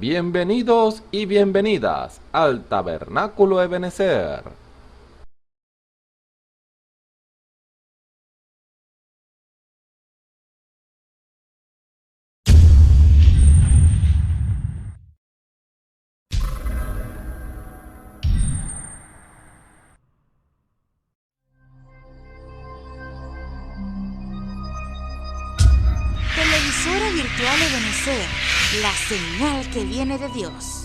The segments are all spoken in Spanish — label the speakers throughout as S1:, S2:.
S1: Bienvenidos y bienvenidas al Tabernáculo Ebenezer.
S2: Televisora virtual Ebenezer, la señal que viene de Dios.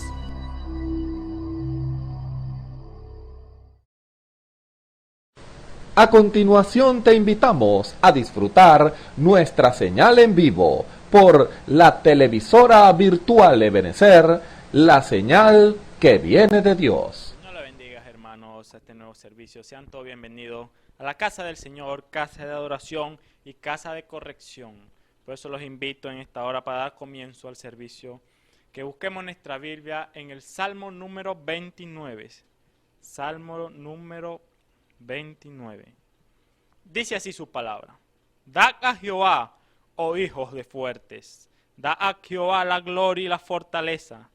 S1: A continuación te invitamos a disfrutar nuestra señal en vivo por la televisora virtual Ebenezer, la señal que viene de Dios.
S3: Dios le bendiga, hermanos, a este nuevo servicio. Sean todos bienvenidos a la casa del Señor, casa de adoración y casa de corrección. Por eso los invito en esta hora para dar comienzo al servicio, que busquemos nuestra Biblia en el Salmo número 29. Salmo número 29. Dice así su palabra: Dad a Jehová, oh hijos de fuertes, dad a Jehová la gloria y la fortaleza.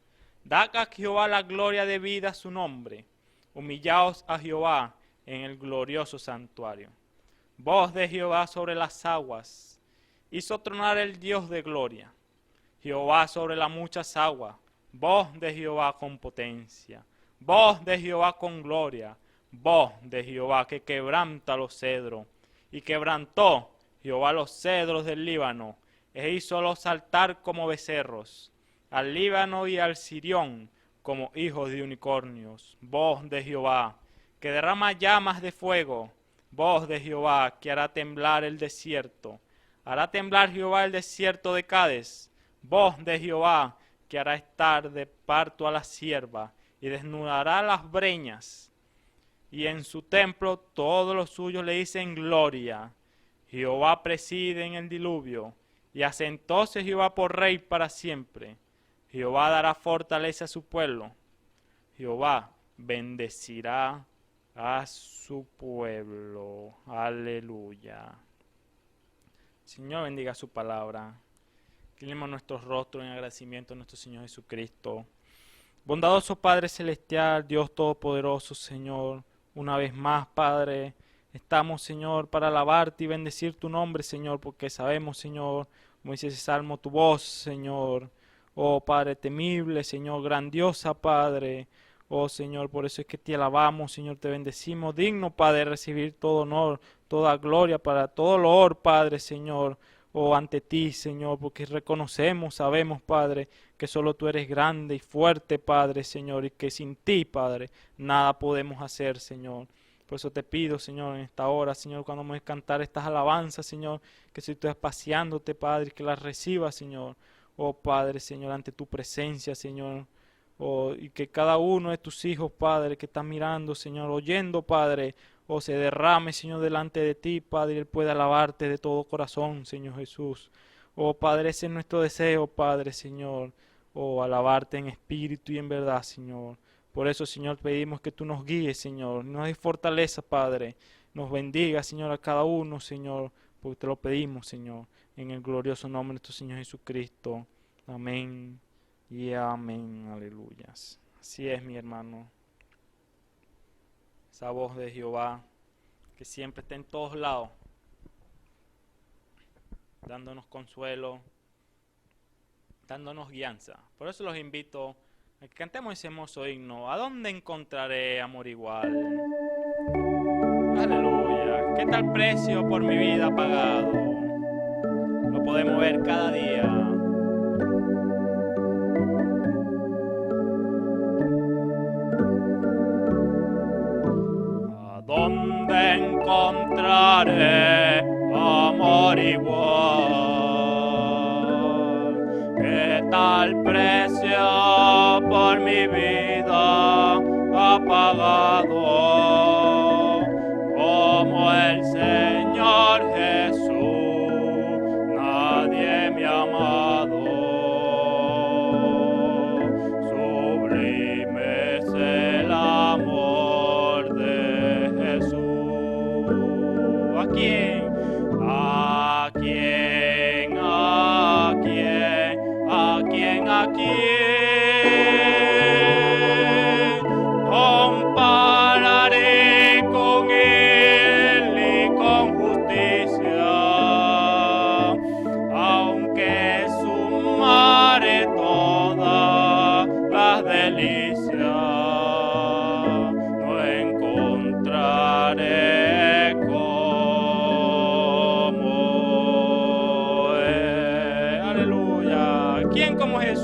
S3: Dad a Jehová la gloria debida a su nombre. Humillaos a Jehová en el glorioso santuario. Voz de Jehová sobre las aguas. Hizo tronar el Dios de gloria. Jehová sobre las muchas aguas. Voz de Jehová con potencia. Voz de Jehová con gloria. Voz de Jehová que quebranta los cedros. Y quebrantó Jehová los cedros del Líbano. E hízolos saltar como becerros. Al Líbano y al Sirión como hijos de unicornios. Voz de Jehová, que derrama llamas de fuego. Voz de Jehová, que hará temblar el desierto. Hará temblar Jehová el desierto de Cades. Voz de Jehová, que hará estar de parto a la sierva, y desnudará las breñas. Y en su templo todos los suyos le dicen gloria. Jehová preside en el diluvio, y asentóse Jehová por rey para siempre. Jehová dará fortaleza a su pueblo. Jehová bendecirá a su pueblo. Aleluya. Señor, bendiga su palabra. Inclinemos nuestros rostros en agradecimiento a nuestro Señor Jesucristo. Bondadoso Padre Celestial, Dios Todopoderoso, Señor, una vez más, Padre, estamos, Señor, para alabarte y bendecir tu nombre, Señor, porque sabemos, Señor, como dice ese salmo, tu voz, Señor. Oh Padre temible, Señor, grandiosa Padre. Oh Señor, por eso es que te alabamos, Señor, te bendecimos. Digno, Padre, recibir todo honor, toda gloria, para todo loor, Padre, Señor. Oh, ante ti, Señor, porque reconocemos, sabemos, Padre, que solo tú eres grande y fuerte, Padre, Señor, y que sin ti, Padre, nada podemos hacer, Señor. Por eso te pido, Señor, en esta hora, Señor, cuando vamos a cantar estas alabanzas, Señor, que si tú estás paseándote, Padre, que las recibas, Señor. Oh Padre, Señor, ante tu presencia, Señor. Oh, y que cada uno de tus hijos, Padre, que está mirando, Señor, oyendo, Padre, oh, se derrame, Señor, delante de ti, Padre, y Él pueda alabarte de todo corazón, Señor Jesús. Oh Padre, ese es nuestro deseo, Padre, Señor. Oh, alabarte en espíritu y en verdad, Señor. Por eso, Señor, pedimos que tú nos guíes, Señor. Nos des fortaleza, Padre. Nos bendiga, Señor, a cada uno, Señor, porque te lo pedimos, Señor, en el glorioso nombre de nuestro Señor Jesucristo. Amén y amén. Aleluyas. Así es, mi hermano. Esa voz de Jehová que siempre está en todos lados, dándonos consuelo, dándonos guianza. Por eso los invito a que cantemos ese hermoso himno. ¿A dónde encontraré amor igual? Aleluya. ¿Qué tal precio por mi vida pagado? Lo podemos ver cada día. ¿A dónde encontraré amor igual? ¿Qué tal precio por mi vida ha pagado? Como el Señor Jesús, nadie me ha amado. Sublime es el amor de Jesús. ¿A quién? ¿A quién? ¿A quién? ¿A quién? ¿A quién?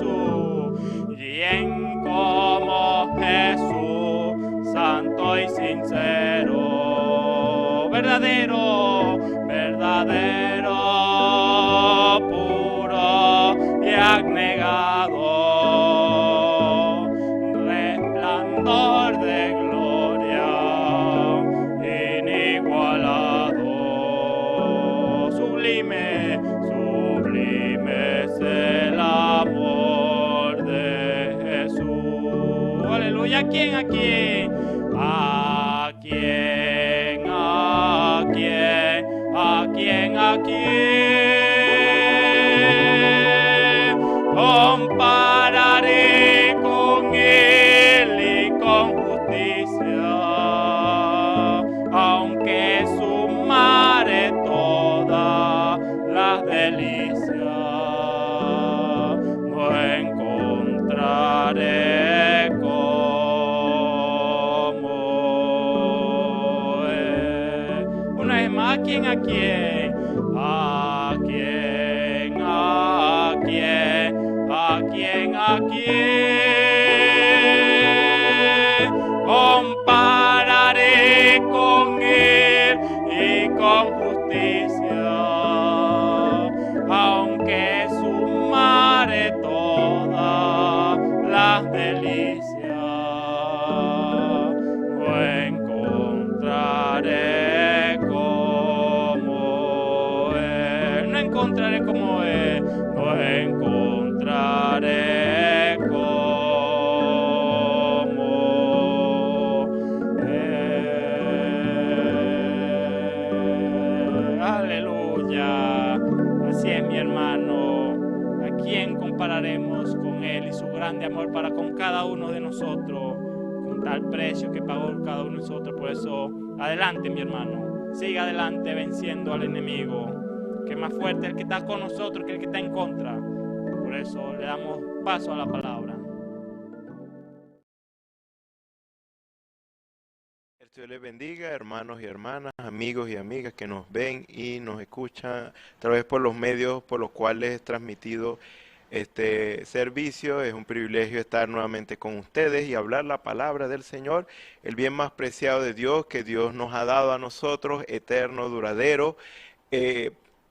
S3: Jesús. ¿Quién como Jesús, santo y sincero, verdadero, verdadero, puro y abnegado, resplandor de gloria, inigualado, sublime, sublime es el amor de Jesús. Aleluya. ¿A quién? ¿A quién? ¿A quién? ¿A quién? ¿A quién? ¿A quién? Compararé con él y con justicia, aunque sumare todas las delicias, no encontraré como él. Una vez más, ¿a quién? ¿A quién? ¿A quién? ¿A quién? ¿A quién? ¿A quién? Compararé con él y con justicia, aunque sumare todas las delicias, no encontraré como él. No encontraré como él. No encontraré como él. Aleluya. Así es, mi hermano. ¿A quién compararemos con él y su grande amor para con cada uno de nosotros? Con tal precio que pagó cada uno de nosotros. Por eso, adelante, mi hermano. Siga adelante venciendo al enemigo, que es más fuerte el que está con nosotros que el que está en contra. Por eso le damos paso a la palabra.
S4: El Señor les bendiga, hermanos y hermanas, amigos y amigas que nos ven y nos escuchan a través por los medios por los cuales es transmitido este servicio. Es un privilegio estar nuevamente con ustedes y hablar la palabra del Señor, el bien más preciado de Dios que Dios nos ha dado a nosotros, eterno, duradero,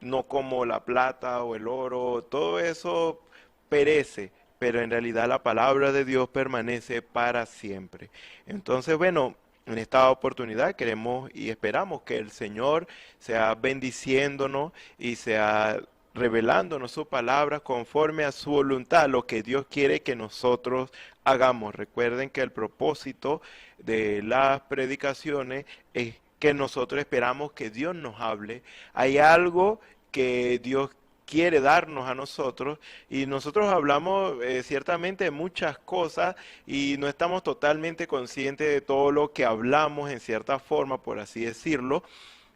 S4: no como la plata o el oro. Todo eso perece, pero en realidad la palabra de Dios permanece para siempre. Entonces, bueno, en esta oportunidad queremos y esperamos que el Señor sea bendiciéndonos y sea revelándonos su palabra conforme a su voluntad, lo que Dios quiere que nosotros hagamos. Recuerden que el propósito de las predicaciones es que nosotros esperamos que Dios nos hable. Hay algo que Dios quiere darnos a nosotros y nosotros hablamos ciertamente de muchas cosas y no estamos totalmente conscientes de todo lo que hablamos en cierta forma, por así decirlo,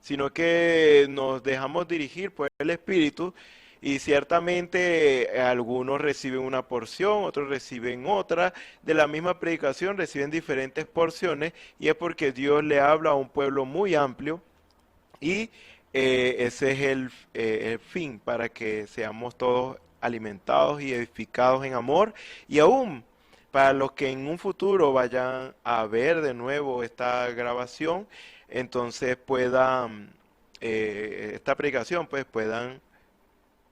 S4: sino que nos dejamos dirigir por el Espíritu y ciertamente algunos reciben una porción, otros reciben otra, de la misma predicación reciben diferentes porciones y es porque Dios le habla a un pueblo muy amplio y ese es el fin, para que seamos todos alimentados y edificados en amor, y aún para los que en un futuro vayan a ver de nuevo esta grabación, entonces puedan, esta predicación, pues puedan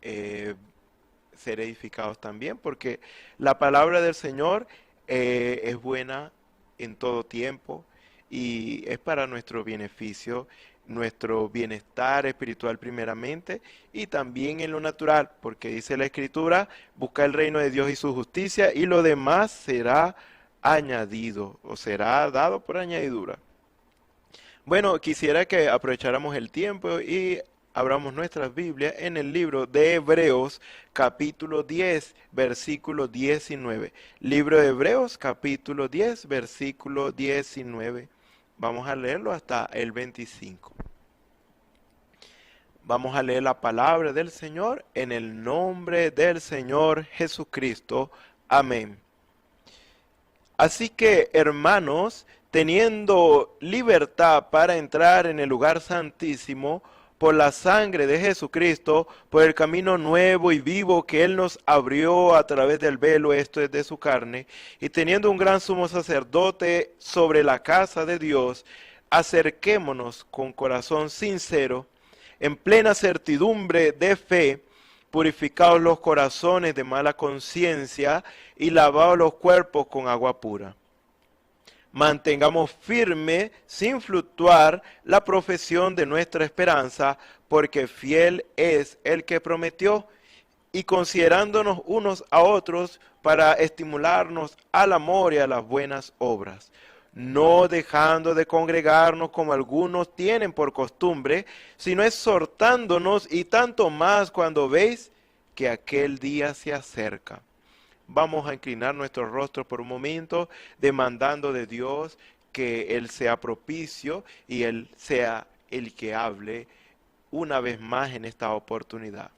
S4: ser edificados también, porque la palabra del Señor es buena en todo tiempo y es para nuestro beneficio, nuestro bienestar espiritual primeramente y también en lo natural, porque dice la Escritura, busca el reino de Dios y su justicia y lo demás será añadido o será dado por añadidura. Bueno, quisiera que aprovecháramos el tiempo y abramos nuestras Biblias en el libro de Hebreos, capítulo 10, versículo 19. Libro de Hebreos, capítulo 10, versículo 19. Vamos a leerlo hasta el 25. Vamos a leer la palabra del Señor en el nombre del Señor Jesucristo. Amén. Así que, hermanos, teniendo libertad para entrar en el lugar santísimo por la sangre de Jesucristo, por el camino nuevo y vivo que Él nos abrió a través del velo, esto es de su carne, y teniendo un gran sumo sacerdote sobre la casa de Dios, acerquémonos con corazón sincero, en plena certidumbre de fe, purificados los corazones de mala conciencia y lavados los cuerpos con agua pura. Mantengamos firme, sin fluctuar, la profesión de nuestra esperanza, porque fiel es el que prometió, y considerándonos unos a otros para estimularnos al amor y a las buenas obras, no dejando de congregarnos como algunos tienen por costumbre, sino exhortándonos, y tanto más cuando veis que aquel día se acerca. Vamos a inclinar nuestro rostro por un momento, demandando de Dios que Él sea propicio y Él sea el que hable una vez más en esta oportunidad.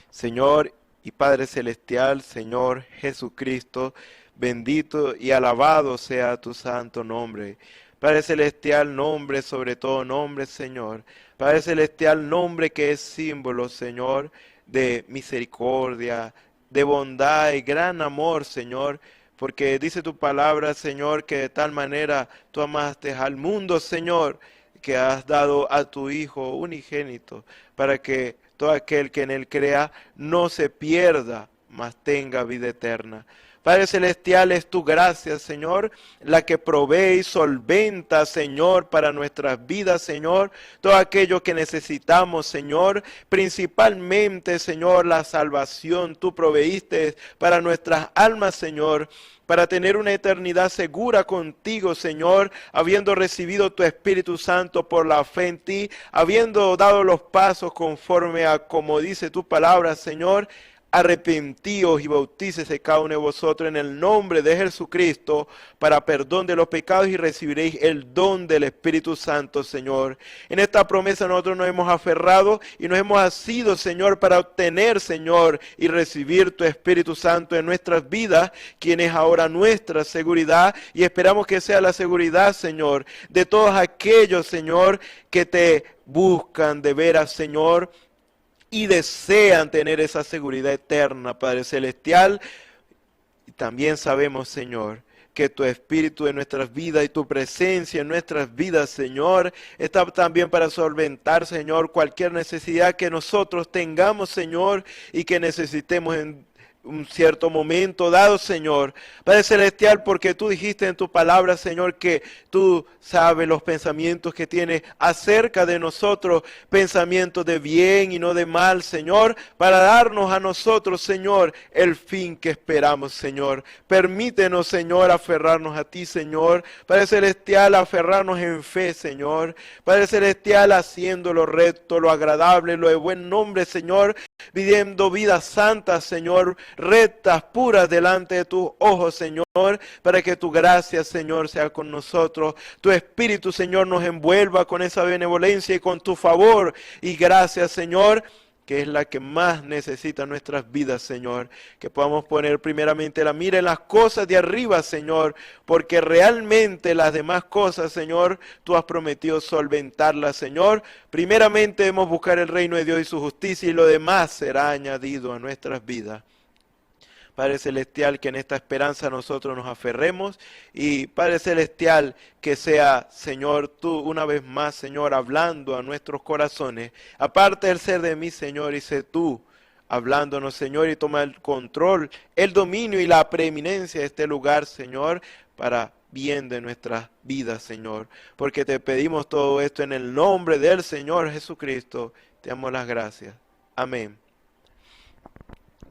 S4: Señor y Padre Celestial, Señor Jesucristo, bendito y alabado sea tu santo nombre. Padre Celestial, nombre sobre todo nombre, Señor. Padre Celestial, nombre que es símbolo, Señor, de misericordia, de bondad y gran amor, Señor, porque dice tu palabra, Señor, que de tal manera tú amaste al mundo, Señor, que has dado a tu Hijo unigénito, para que todo aquel que en Él crea no se pierda, mas tenga vida eterna. Padre Celestial, es tu gracia, Señor, la que provee y solventa, Señor, para nuestras vidas, Señor, todo aquello que necesitamos, Señor, principalmente, Señor, la salvación tú proveíste para nuestras almas, Señor, para tener una eternidad segura contigo, Señor, habiendo recibido tu Espíritu Santo por la fe en ti, habiendo dado los pasos conforme a como dice tu palabra, Señor. Arrepentíos y bautícese cada uno de vosotros en el nombre de Jesucristo para perdón de los pecados y recibiréis el don del Espíritu Santo, Señor. En esta promesa nosotros nos hemos aferrado y nos hemos asido, Señor, para obtener, Señor, y recibir tu Espíritu Santo en nuestras vidas, quien es ahora nuestra seguridad, y esperamos que sea la seguridad, Señor, de todos aquellos, Señor, que te buscan de veras, Señor, y desean tener esa seguridad eterna, Padre Celestial. Y también sabemos, Señor, que tu Espíritu en nuestras vidas y tu presencia en nuestras vidas, Señor, está también para solventar, Señor, cualquier necesidad que nosotros tengamos, Señor, y que necesitemos en un cierto momento dado, Señor. Padre Celestial, porque tú dijiste en tu palabra, Señor, que tú sabes los pensamientos que tienes acerca de nosotros, pensamientos de bien y no de mal, Señor, para darnos a nosotros, Señor, el fin que esperamos, Señor. Permítenos, Señor, aferrarnos a ti, Señor. Padre Celestial, aferrarnos en fe, Señor. Padre Celestial, haciendo lo recto, lo agradable, lo de buen nombre, Señor, viviendo vidas santas, Señor, rectas, puras delante de tus ojos, Señor, para que tu gracia, Señor, sea con nosotros. Tu Espíritu, Señor, nos envuelva con esa benevolencia y con tu favor y gracia, Señor, que es la que más necesita nuestras vidas, Señor. Que podamos poner primeramente la mira en las cosas de arriba, Señor, porque realmente las demás cosas, Señor, tú has prometido solventarlas, Señor. Primeramente debemos buscar el reino de Dios y su justicia, y lo demás será añadido a nuestras vidas. Padre Celestial, que en esta esperanza nosotros nos aferremos, y Padre Celestial, que sea, Señor, tú una vez más, Señor, hablando a nuestros corazones. Aparte del ser de mí, Señor, y sé tú hablándonos, Señor, y toma el control, el dominio y la preeminencia de este lugar, Señor, para bien de nuestras vidas, Señor. Porque te pedimos todo esto en el nombre del Señor Jesucristo. Te damos las gracias. Amén.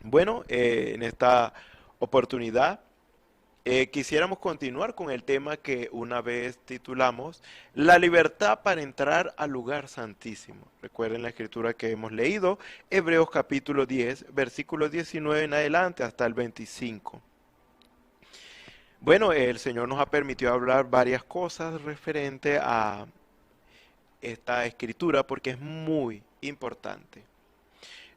S4: Bueno, en esta oportunidad quisiéramos continuar con el tema que una vez titulamos La libertad para entrar al lugar santísimo. Recuerden la escritura que hemos leído, Hebreos capítulo 10, versículos 19 en adelante hasta el 25. Bueno, el Señor nos ha permitido hablar varias cosas referente a esta escritura porque es muy importante.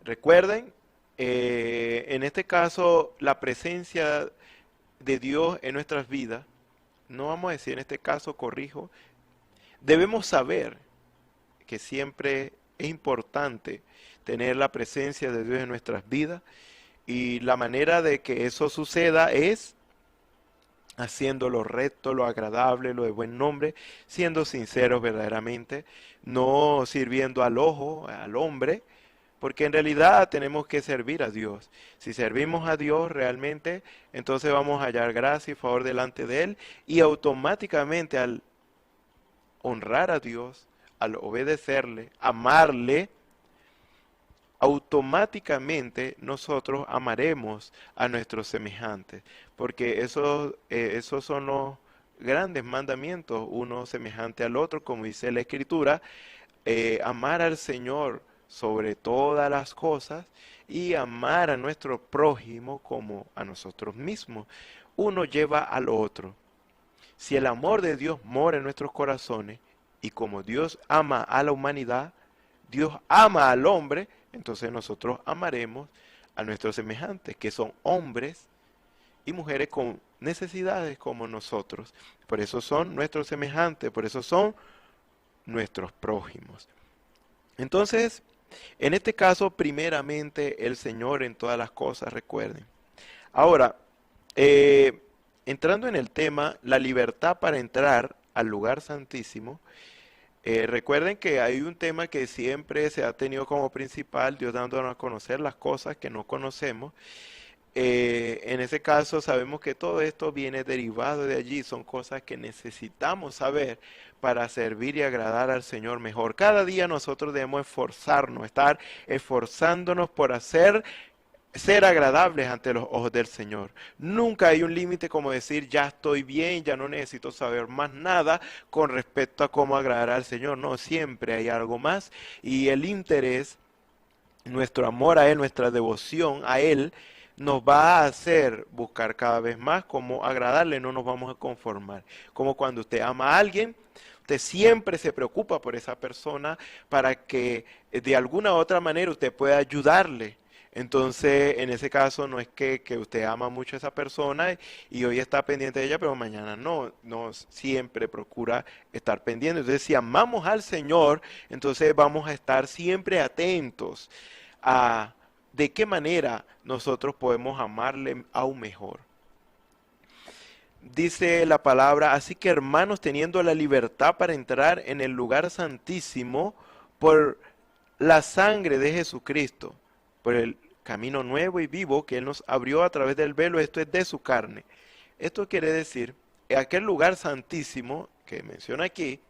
S4: Recuerden, en este caso, la presencia de Dios en nuestras vidas, no vamos a decir en este caso, corrijo, debemos saber que siempre es importante tener la presencia de Dios en nuestras vidas, y la manera de que eso suceda es haciendo lo recto, lo agradable, lo de buen nombre, siendo sinceros verdaderamente, no sirviendo al ojo, al hombre, porque en realidad tenemos que servir a Dios. Si servimos a Dios realmente, entonces vamos a hallar gracia y favor delante de Él, y automáticamente al honrar a Dios, al obedecerle, amarle, automáticamente nosotros amaremos a nuestros semejantes, porque esos son los grandes mandamientos, uno semejante al otro, como dice la Escritura, amar al Señor sobre todas las cosas y amar a nuestro prójimo como a nosotros mismos. Uno lleva al otro. Si el amor de Dios mora en nuestros corazones, y como Dios ama a la humanidad, Dios ama al hombre, entonces nosotros amaremos a nuestros semejantes, que son hombres y mujeres con necesidades como nosotros. Por eso son nuestros semejantes, por eso son nuestros prójimos. Entonces, en este caso, primeramente el Señor en todas las cosas, recuerden. Ahora, entrando en el tema, la libertad para entrar al lugar santísimo. Recuerden que hay un tema que siempre se ha tenido como principal, Dios dándonos a conocer las cosas que no conocemos. En ese caso sabemos que todo esto viene derivado de allí, son cosas que necesitamos saber para servir y agradar al Señor mejor. Cada día nosotros debemos esforzarnos, estar esforzándonos por ser agradables ante los ojos del Señor. Nunca hay un límite como decir, ya estoy bien, ya no necesito saber más nada con respecto a cómo agradar al Señor. No, siempre hay algo más, y el interés, nuestro amor a Él, nuestra devoción a Él, nos va a hacer buscar cada vez más cómo agradarle, no nos vamos a conformar. Como cuando usted ama a alguien, usted siempre se preocupa por esa persona para que de alguna u otra manera usted pueda ayudarle. Entonces, en ese caso, no es que usted ama mucho a esa persona y hoy está pendiente de ella, pero mañana no siempre procura estar pendiente. Entonces, si amamos al Señor, entonces vamos a estar siempre atentos a de qué manera nosotros podemos amarle aún mejor. Dice la palabra, así que hermanos, teniendo la libertad para entrar en el lugar santísimo por la sangre de Jesucristo, por el camino nuevo y vivo que Él nos abrió a través del velo, esto es de su carne. Esto quiere decir, aquel lugar santísimo que menciona aquí,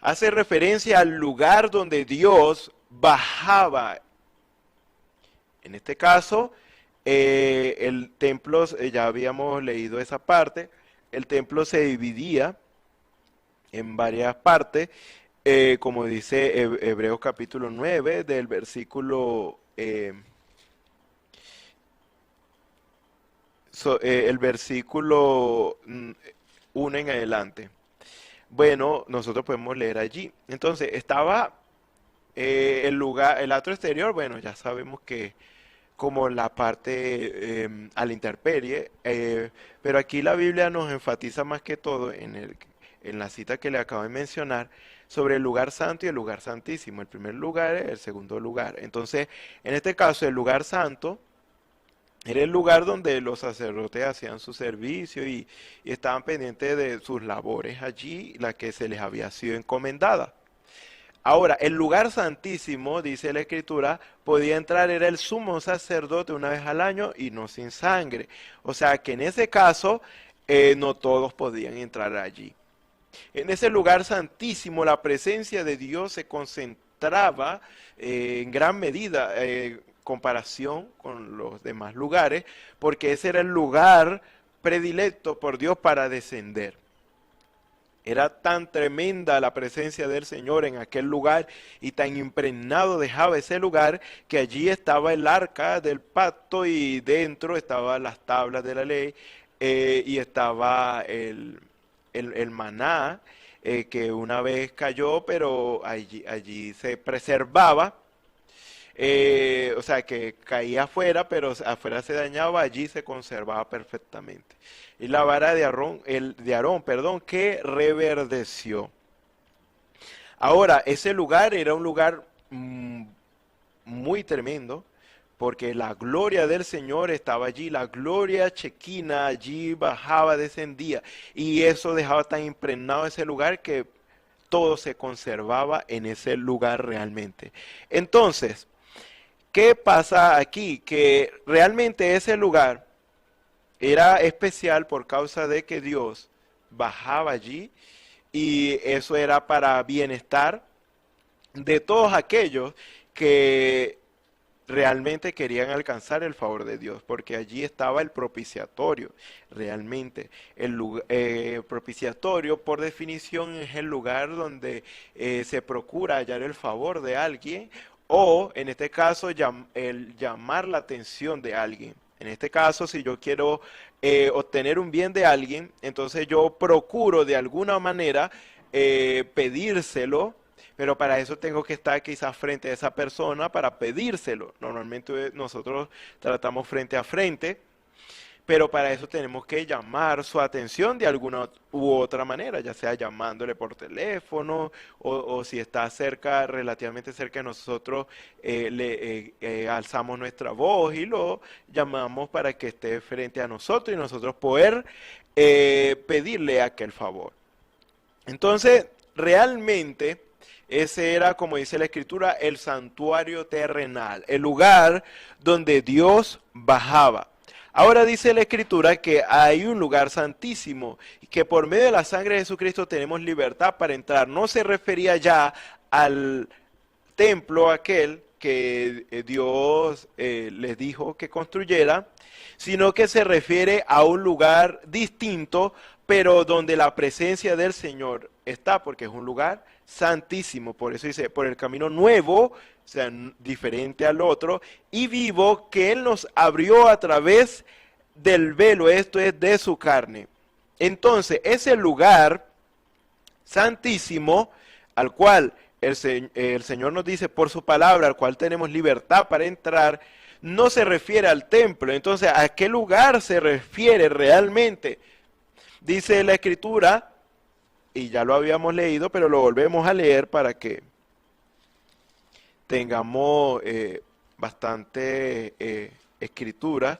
S4: hace referencia al lugar donde Dios bajaba. En este caso, el templo, ya habíamos leído esa parte, el templo se dividía en varias partes, como dice Hebreos capítulo 9, del versículo, el versículo 1 en adelante. Bueno, nosotros podemos leer allí. Entonces, estaba el lugar, el atrio exterior, bueno, ya sabemos que como la parte a la intemperie, pero aquí la Biblia nos enfatiza más que todo en la cita que le acabo de mencionar, sobre el lugar santo y el lugar santísimo. El primer lugar es el segundo lugar. Entonces, en este caso, el lugar santo era el lugar donde los sacerdotes hacían su servicio y estaban pendientes de sus labores allí, la que se les había sido encomendada. Ahora, el lugar santísimo, dice la Escritura, podía entrar, era el sumo sacerdote una vez al año y no sin sangre. O sea que en ese caso no todos podían entrar allí. En ese lugar santísimo la presencia de Dios se concentraba en gran medida en comparación con los demás lugares, porque ese era el lugar predilecto por Dios para descender. Era tan tremenda la presencia del Señor en aquel lugar y tan impregnado dejaba ese lugar que allí estaba el arca del pacto y dentro estaban las tablas de la ley y estaba el maná que una vez cayó, pero allí se preservaba. O sea que caía afuera, pero afuera se dañaba, allí se conservaba perfectamente. Y la vara de Aarón, que reverdeció. Ahora, ese lugar era un lugar muy tremendo, porque la gloria del Señor estaba allí, la gloria chequina allí bajaba, descendía, y eso dejaba tan impregnado ese lugar que todo se conservaba en ese lugar realmente. Entonces, ¿qué pasa aquí? Que realmente ese lugar era especial por causa de que Dios bajaba allí, y eso era para bienestar de todos aquellos que realmente querían alcanzar el favor de Dios, porque allí estaba el propiciatorio. Realmente el propiciatorio, por definición, es el lugar donde se procura hallar el favor de alguien, o en este caso el llamar la atención de alguien. En este caso, si yo quiero obtener un bien de alguien, entonces yo procuro de alguna manera pedírselo, pero para eso tengo que estar quizás frente a esa persona para pedírselo. Normalmente nosotros tratamos frente a frente, pero para eso tenemos que llamar su atención de alguna u otra manera, ya sea llamándole por teléfono, o si está cerca, relativamente cerca de nosotros, le alzamos nuestra voz y lo llamamos para que esté frente a nosotros y nosotros poder pedirle aquel favor. Entonces, realmente, ese era, como dice la Escritura, el santuario terrenal, el lugar donde Dios bajaba. Ahora dice la Escritura que hay un lugar santísimo y que por medio de la sangre de Jesucristo tenemos libertad para entrar. No se refería ya al templo aquel que Dios les dijo que construyera, sino que se refiere a un lugar distinto, pero donde la presencia del Señor está, porque es un lugar santísimo. Por eso dice, por el camino nuevo, o sea, diferente al otro, y vivo, que Él nos abrió a través del velo, esto es, de su carne. Entonces, ese lugar santísimo, al cual el Señor nos dice por su palabra, al cual tenemos libertad para entrar, no se refiere al templo. Entonces, ¿a qué lugar se refiere realmente? Dice la Escritura, y ya lo habíamos leído, pero lo volvemos a leer para que tengamos bastante escritura.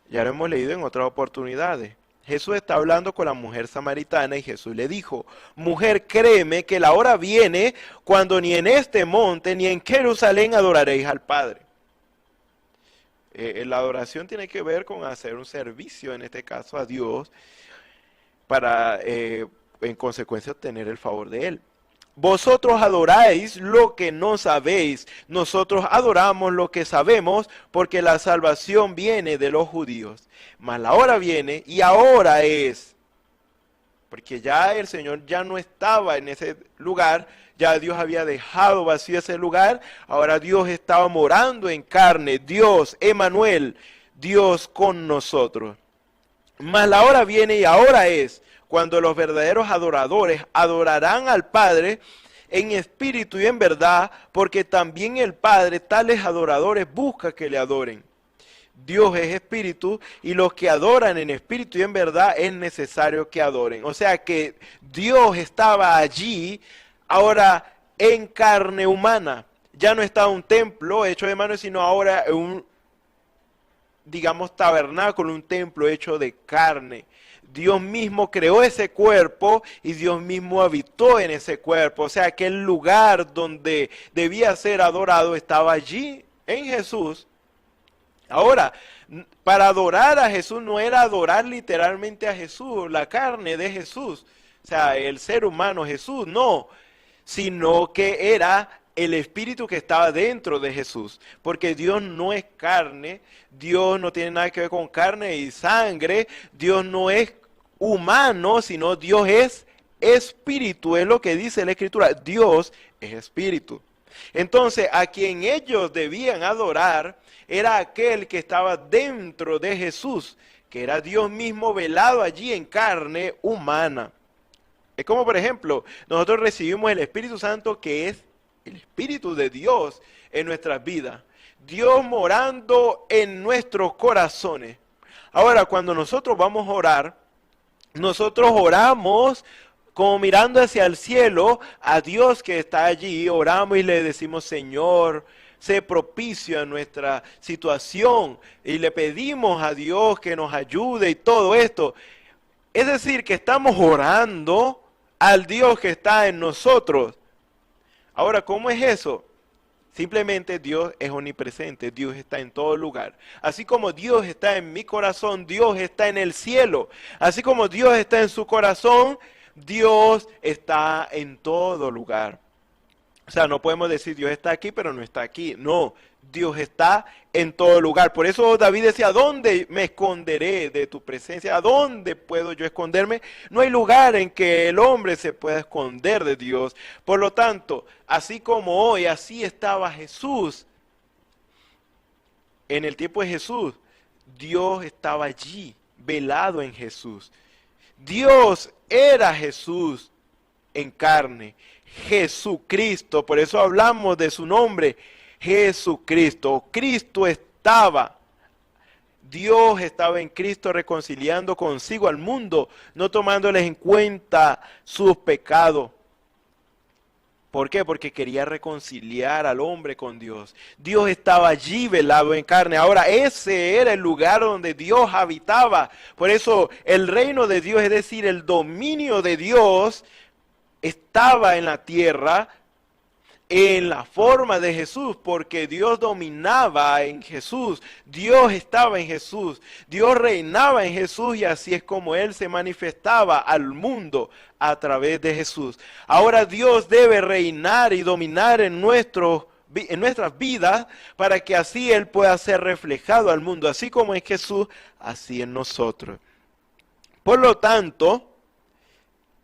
S4: Ya lo hemos leído en otras oportunidades. Jesús está hablando con la mujer samaritana y Jesús le dijo: mujer, créeme que la hora viene cuando ni en este monte ni en Jerusalén adoraréis al Padre. La adoración tiene que ver con hacer un servicio, en este caso a Dios, para en consecuencia obtener el favor de Él. Vosotros adoráis lo que no sabéis, nosotros adoramos lo que sabemos, porque la salvación viene de los judíos. Mas la hora viene, y ahora es, porque ya el Señor ya no estaba en ese lugar, ya Dios había dejado vacío ese lugar, ahora Dios estaba morando en carne, Dios, Emmanuel, Dios con nosotros. Mas la hora viene y ahora es, cuando los verdaderos adoradores adorarán al Padre en espíritu y en verdad, porque también el Padre tales adoradores busca que le adoren. Dios es espíritu, y los que adoran en espíritu y en verdad es necesario que adoren. O sea que Dios estaba allí, ahora en carne humana. Ya no está un templo hecho de manos, sino ahora un, digamos, tabernáculo, un templo hecho de carne. Dios mismo creó ese cuerpo y Dios mismo habitó en ese cuerpo. O sea que el lugar donde debía ser adorado estaba allí, en Jesús. Ahora, para adorar a Jesús no era adorar literalmente a Jesús, la carne de Jesús, o sea, el ser humano Jesús, no, sino que era el espíritu que estaba dentro de Jesús, porque Dios no es carne, Dios no tiene nada que ver con carne y sangre, Dios no es humano, sino Dios es espíritu, es lo que dice la Escritura, Dios es espíritu. Entonces, a quien ellos debían adorar era aquel que estaba dentro de Jesús, que era Dios mismo velado allí en carne humana. Es como, por ejemplo, nosotros recibimos el Espíritu Santo, que es el Espíritu de Dios en nuestras vidas. Dios morando en nuestros corazones. Ahora, cuando nosotros vamos a orar, nosotros oramos como mirando hacia el cielo, a Dios que está allí, oramos y le decimos, Señor, sé propicio a nuestra situación, y le pedimos a Dios que nos ayude y todo esto. Es decir, que estamos orando al Dios que está en nosotros. Ahora, ¿cómo es eso? Simplemente Dios es omnipresente, Dios está en todo lugar. Así como Dios está en mi corazón, Dios está en el cielo. Así como Dios está en su corazón, Dios está en todo lugar. O sea, no podemos decir Dios está aquí, pero no está aquí. No, Dios está en todo lugar. Por eso David decía, ¿a dónde me esconderé de tu presencia? ¿A dónde puedo yo esconderme? No hay lugar en que el hombre se pueda esconder de Dios. Por lo tanto, así como hoy, así estaba Jesús. En el tiempo de Jesús, Dios estaba allí, velado en Jesús. Dios era Jesús en carne. Jesucristo, por eso hablamos de su nombre, Jesucristo. Cristo estaba, Dios estaba en Cristo reconciliando consigo al mundo, no tomándoles en cuenta sus pecados. ¿Por qué? Porque quería reconciliar al hombre con Dios. Dios estaba allí velado en carne. Ahora ese era el lugar donde Dios habitaba. Por eso el reino de Dios, es decir, el dominio de Dios, estaba en la tierra en la forma de Jesús, porque Dios dominaba en Jesús, Dios estaba en Jesús, Dios reinaba en Jesús, y así es como Él se manifestaba al mundo a través de Jesús. Ahora Dios debe reinar y dominar en nuestras vidas, para que así Él pueda ser reflejado al mundo, así como es Jesús, así en nosotros. Por lo tanto,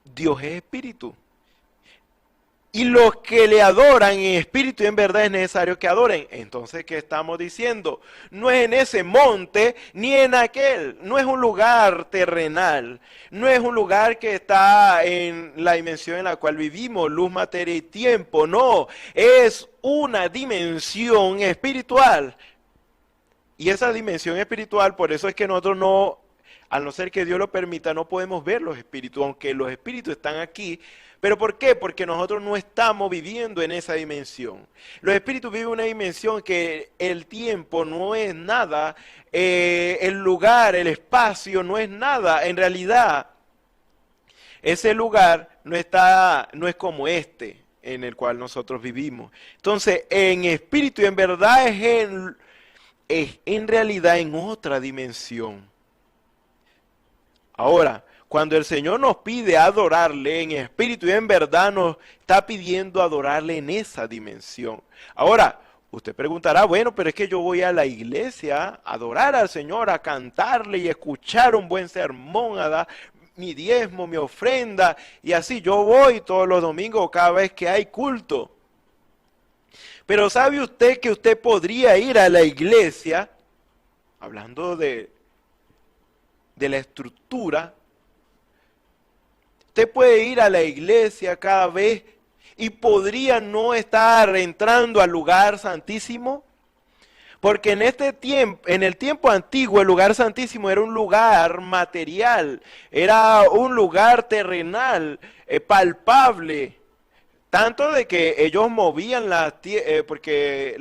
S4: Dios es espíritu. Y los que le adoran en espíritu y en verdad es necesario que adoren. Entonces, ¿qué estamos diciendo? No es en ese monte ni en aquel. No es un lugar terrenal. No es un lugar que está en la dimensión en la cual vivimos, luz, materia y tiempo. No, es una dimensión espiritual. Y esa dimensión espiritual, por eso es que nosotros no, al no ser que Dios lo permita, no podemos ver los espíritus, aunque los espíritus están aquí. ¿Pero por qué? Porque nosotros no estamos viviendo en esa dimensión. Los espíritus viven una dimensión que el tiempo no es nada, el lugar, el espacio no es nada. En realidad, ese lugar no es como este en el cual nosotros vivimos. Entonces, en espíritu y en verdad es en realidad en otra dimensión. Ahora, cuando el Señor nos pide adorarle en espíritu y en verdad, nos está pidiendo adorarle en esa dimensión. Ahora, usted preguntará, bueno, pero es que yo voy a la iglesia a adorar al Señor, a cantarle y escuchar un buen sermón, a dar mi diezmo, mi ofrenda, y así yo voy todos los domingos cada vez que hay culto. Pero ¿sabe usted que usted podría ir a la iglesia, hablando de la estructura? Usted puede ir a la iglesia cada vez y podría no estar entrando al lugar santísimo, porque en el tiempo antiguo el lugar santísimo era un lugar material, era un lugar terrenal, palpable, tanto de que ellos movían porque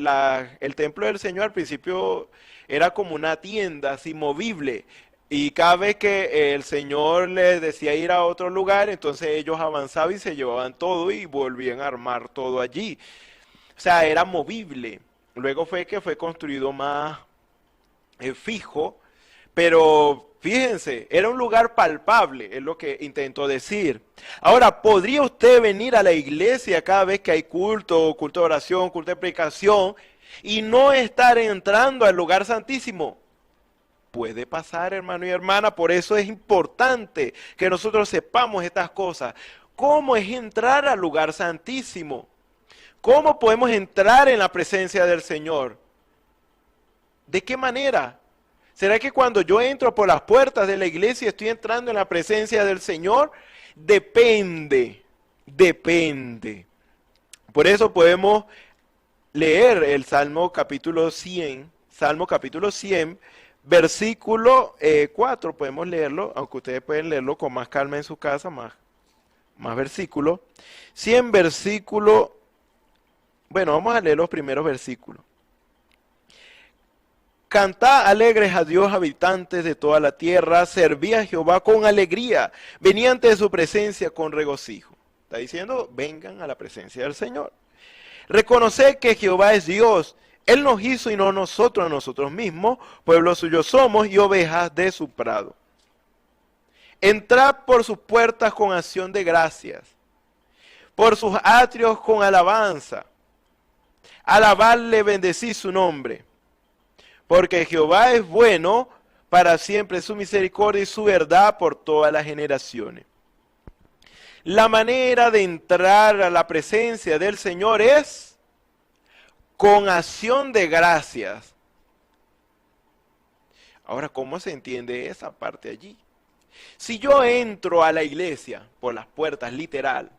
S4: el templo del Señor al principio era como una tienda así movible. Y cada vez que el Señor les decía ir a otro lugar, entonces ellos avanzaban y se llevaban todo y volvían a armar todo allí. O sea, era movible. Luego fue que fue construido más fijo, pero fíjense, era un lugar palpable, es lo que intento decir. Ahora, ¿podría usted venir a la iglesia cada vez que hay culto de oración, culto de predicación, y no estar entrando al lugar santísimo? Puede pasar, hermano y hermana, por eso es importante que nosotros sepamos estas cosas. ¿Cómo es entrar al lugar santísimo? ¿Cómo podemos entrar en la presencia del Señor? ¿De qué manera? ¿Será que cuando yo entro por las puertas de la iglesia estoy entrando en la presencia del Señor? Depende. Por eso podemos leer el Salmo capítulo 100, Versículo 4, podemos leerlo, aunque ustedes pueden leerlo con más calma en su casa, más más versículos. 100 versículos, bueno, vamos a leer los primeros versículos. Cantad alegres a Dios, habitantes de toda la tierra, servid a Jehová con alegría, venid ante su presencia con regocijo. Está diciendo, vengan a la presencia del Señor. Reconoced que Jehová es Dios, Él nos hizo y no nosotros a nosotros mismos, pueblo suyo somos y ovejas de su prado. Entrad por sus puertas con acción de gracias, por sus atrios con alabanza. Alabadle, bendecid su nombre, porque Jehová es bueno, para siempre su misericordia y su verdad por todas las generaciones. La manera de entrar a la presencia del Señor es con acción de gracias. Ahora, ¿cómo se entiende esa parte allí? Si yo entro a la iglesia por las puertas, literal,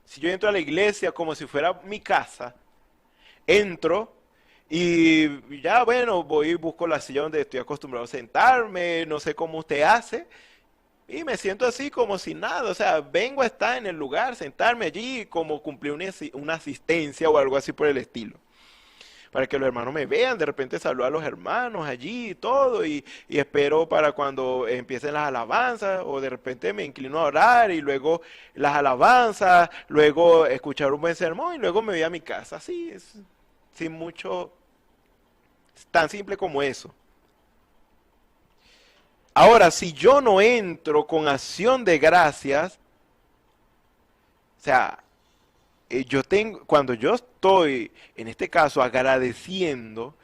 S4: si yo entro a la iglesia como si fuera mi casa, entro y ya, bueno, voy y busco la silla donde estoy acostumbrado a sentarme, no sé cómo usted hace, y me siento así como si nada, o sea, vengo a estar en el lugar, sentarme allí, como cumplir una asistencia o algo así por el estilo. Para que los hermanos me vean, de repente saludo a los hermanos allí y todo, y espero para cuando empiecen las alabanzas, o de repente me inclino a orar, y luego las alabanzas, luego escuchar un buen sermón, y luego me voy a mi casa, así, sin mucho, tan simple como eso. Ahora, si yo no entro con acción de gracias, o sea, cuando yo estoy, en este caso, agradeciendo,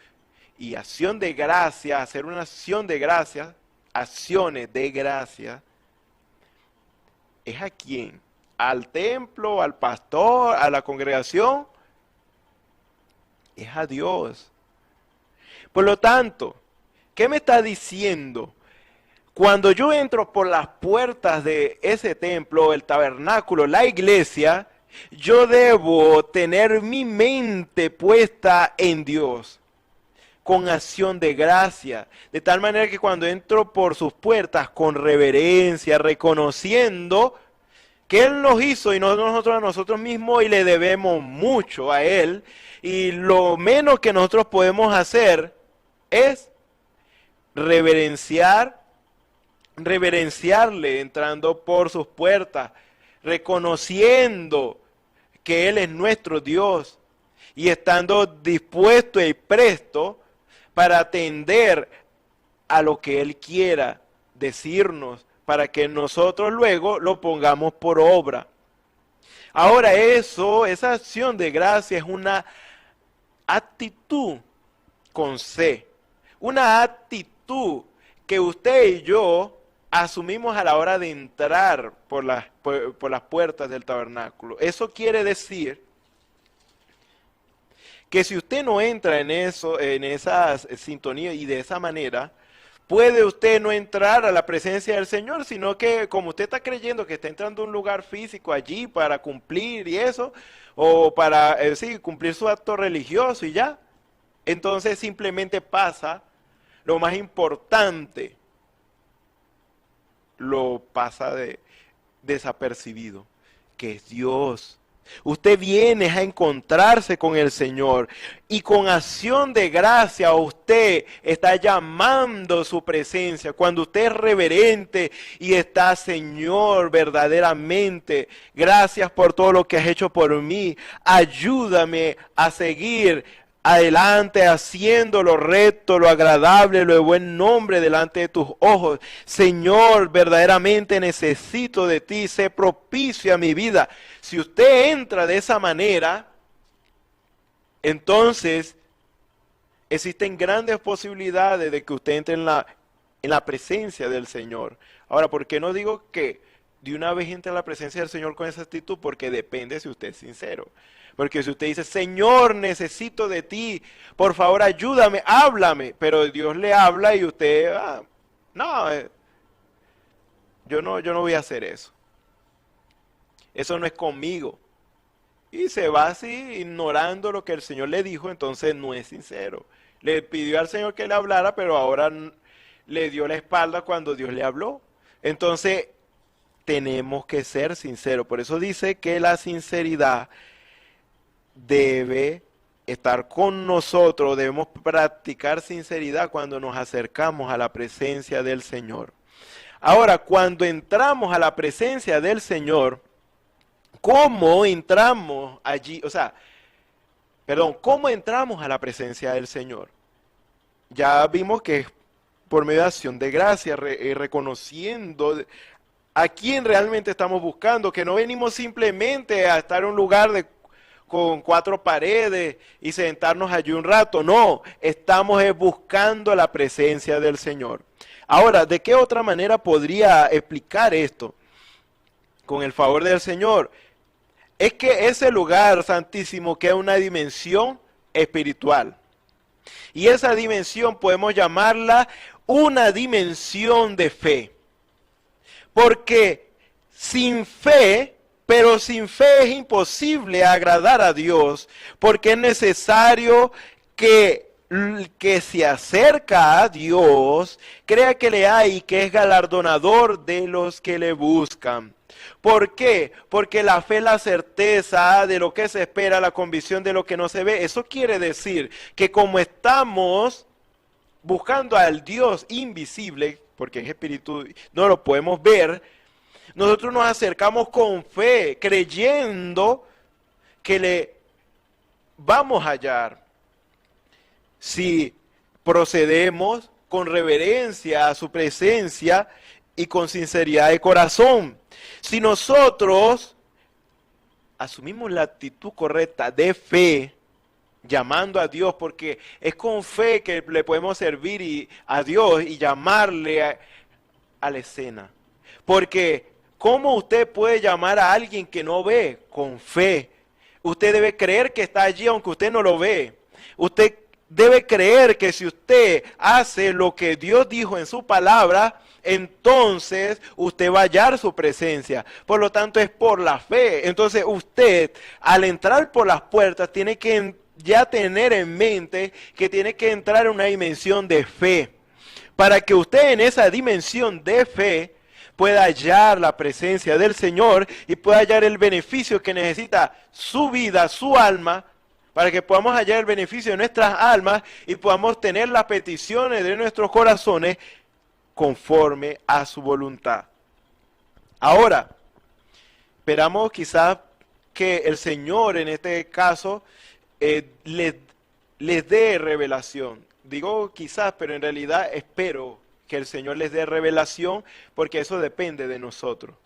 S4: y acción de gracias, hacer una acción de gracias, acciones de gracias, ¿es a quién? ¿Al templo, al pastor, a la congregación? Es a Dios. Por lo tanto, ¿qué me está diciendo? Cuando yo entro por las puertas de ese templo, el tabernáculo, la iglesia, yo debo tener mi mente puesta en Dios, con acción de gracia, de tal manera que cuando entro por sus puertas con reverencia, reconociendo que Él nos hizo y no nosotros a nosotros mismos, y le debemos mucho a Él, y lo menos que nosotros podemos hacer es reverenciarle entrando por sus puertas, reconociendo que Él es nuestro Dios y estando dispuesto y presto para atender a lo que Él quiera decirnos, para que nosotros luego lo pongamos por obra. Ahora esa acción de gracia es una actitud con C, una actitud que usted y yo asumimos a la hora de entrar por las puertas del tabernáculo. Eso quiere decir que si usted no entra en esa sintonía y de esa manera, puede usted no entrar a la presencia del Señor, sino que como usted está creyendo que está entrando a un lugar físico allí para cumplir y eso, o para cumplir su acto religioso y ya, entonces simplemente pasa lo más importante, lo pasa desapercibido, que es Dios. Usted viene a encontrarse con el Señor y con acción de gracia usted está llamando su presencia. Cuando usted es reverente y está, Señor, verdaderamente, gracias por todo lo que has hecho por mí. Ayúdame a seguir adelante haciendo lo recto, lo agradable, lo de buen nombre delante de tus ojos. Señor, verdaderamente necesito de ti, sé propicio a mi vida. Si usted entra de esa manera, entonces existen grandes posibilidades de que usted entre en la presencia del Señor. Ahora, ¿por qué no digo que de una vez entre a la presencia del Señor con esa actitud? Porque depende si usted es sincero. Porque si usted dice, Señor, necesito de ti, por favor ayúdame, háblame, pero Dios le habla y usted, yo no voy a hacer eso. Eso no es conmigo. Y se va así, ignorando lo que el Señor le dijo, entonces no es sincero. Le pidió al Señor que le hablara, pero ahora le dio la espalda cuando Dios le habló. Entonces, tenemos que ser sinceros. Por eso dice que la sinceridad debe estar con nosotros, debemos practicar sinceridad cuando nos acercamos a la presencia del Señor. Ahora, cuando entramos a la presencia del Señor, ¿cómo entramos allí? ¿Cómo entramos a la presencia del Señor? Ya vimos que es por medio de acción de gracia, reconociendo a quién realmente estamos buscando, que no venimos simplemente a estar en un lugar con 4 paredes y sentarnos allí un rato. No, estamos buscando la presencia del Señor. Ahora, ¿de qué otra manera podría explicar esto? Con el favor del Señor. Es que ese lugar santísimo que es una dimensión espiritual. Y esa dimensión podemos llamarla una dimensión de fe. Porque sin fe, pero sin fe es imposible agradar a Dios, porque es necesario que el que se acerca a Dios crea que le hay y que es galardonador de los que le buscan. ¿Por qué? Porque la fe es la certeza de lo que se espera, la convicción de lo que no se ve. Eso quiere decir que como estamos buscando al Dios invisible, porque es espíritu, no lo podemos ver, nosotros nos acercamos con fe, creyendo que le vamos a hallar. Si procedemos con reverencia a su presencia y con sinceridad de corazón. Si nosotros asumimos la actitud correcta de fe, llamando a Dios, porque es con fe que le podemos servir a Dios y llamarle a la escena. Porque ¿cómo usted puede llamar a alguien que no ve? Con fe. Usted debe creer que está allí aunque usted no lo ve. Usted debe creer que si usted hace lo que Dios dijo en su palabra, entonces usted va a hallar su presencia. Por lo tanto es por la fe. Entonces usted al entrar por las puertas tiene que ya tener en mente que tiene que entrar en una dimensión de fe. Para que usted en esa dimensión de fe pueda hallar la presencia del Señor y pueda hallar el beneficio que necesita su vida, su alma, para que podamos hallar el beneficio de nuestras almas y podamos tener las peticiones de nuestros corazones conforme a su voluntad. Ahora, esperamos quizás que el Señor en este caso les dé revelación. Digo quizás, pero en realidad espero que el Señor les dé revelación, porque eso depende de nosotros.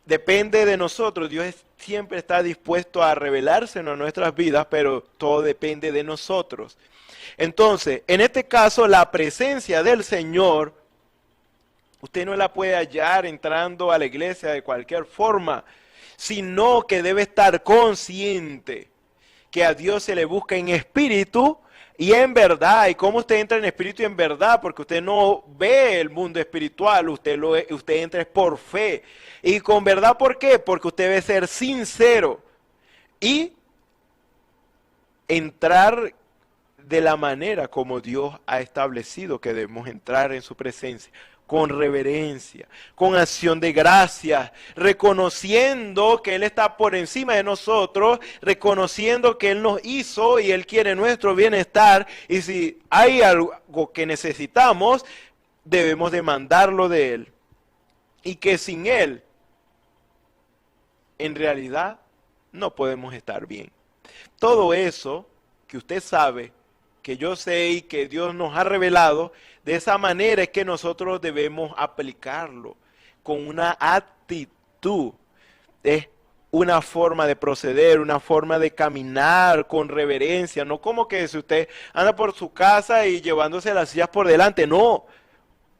S4: Depende de nosotros. Dios siempre está dispuesto a revelarse en nuestras vidas, pero todo depende de nosotros. Entonces, en este caso, la presencia del Señor, usted no la puede hallar entrando a la iglesia de cualquier forma, sino que debe estar consciente que a Dios se le busca en espíritu y en verdad. ¿Y cómo usted entra en espíritu y en verdad? Porque usted no ve el mundo espiritual, usted entra por fe. Y con verdad, ¿por qué? Porque usted debe ser sincero y entrar de la manera como Dios ha establecido que debemos entrar en su presencia. Con reverencia, con acción de gracias, reconociendo que Él está por encima de nosotros, reconociendo que Él nos hizo y Él quiere nuestro bienestar, y si hay algo que necesitamos, debemos demandarlo de Él, y que sin Él, en realidad, no podemos estar bien. Todo eso que usted sabe, que yo sé y que Dios nos ha revelado, de esa manera es que nosotros debemos aplicarlo con una actitud. Es una forma de proceder, una forma de caminar con reverencia. No como que si usted anda por su casa y llevándose las sillas por delante. No,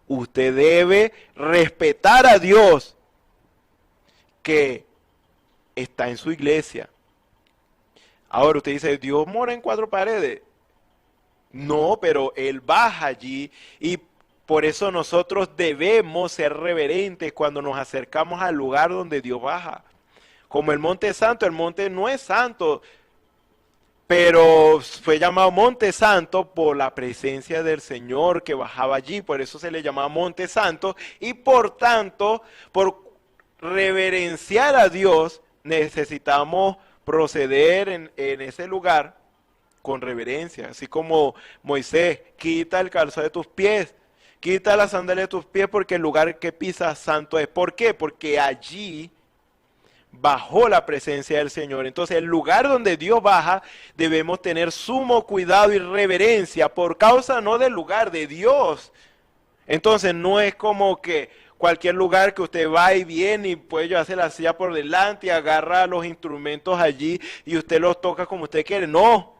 S4: usted debe respetar a Dios que está en su iglesia. Ahora usted dice, Dios mora en 4 paredes. No, pero Él baja allí y por eso nosotros debemos ser reverentes cuando nos acercamos al lugar donde Dios baja. Como el monte santo, el monte no es santo, pero fue llamado monte santo por la presencia del Señor que bajaba allí, por eso se le llamaba monte santo y por tanto, por reverenciar a Dios, necesitamos proceder en ese lugar con reverencia. Así como Moisés, quita el calzado de tus pies, quita la sandalia de tus pies, porque el lugar que pisas santo es. ¿Por qué? Porque allí bajó la presencia del Señor. Entonces, el lugar donde Dios baja, debemos tener sumo cuidado y reverencia, por causa no del lugar, de Dios. Entonces, no es como que cualquier lugar que usted va y viene y puede llevarse la silla por delante y agarra los instrumentos allí y usted los toca como usted quiere. No.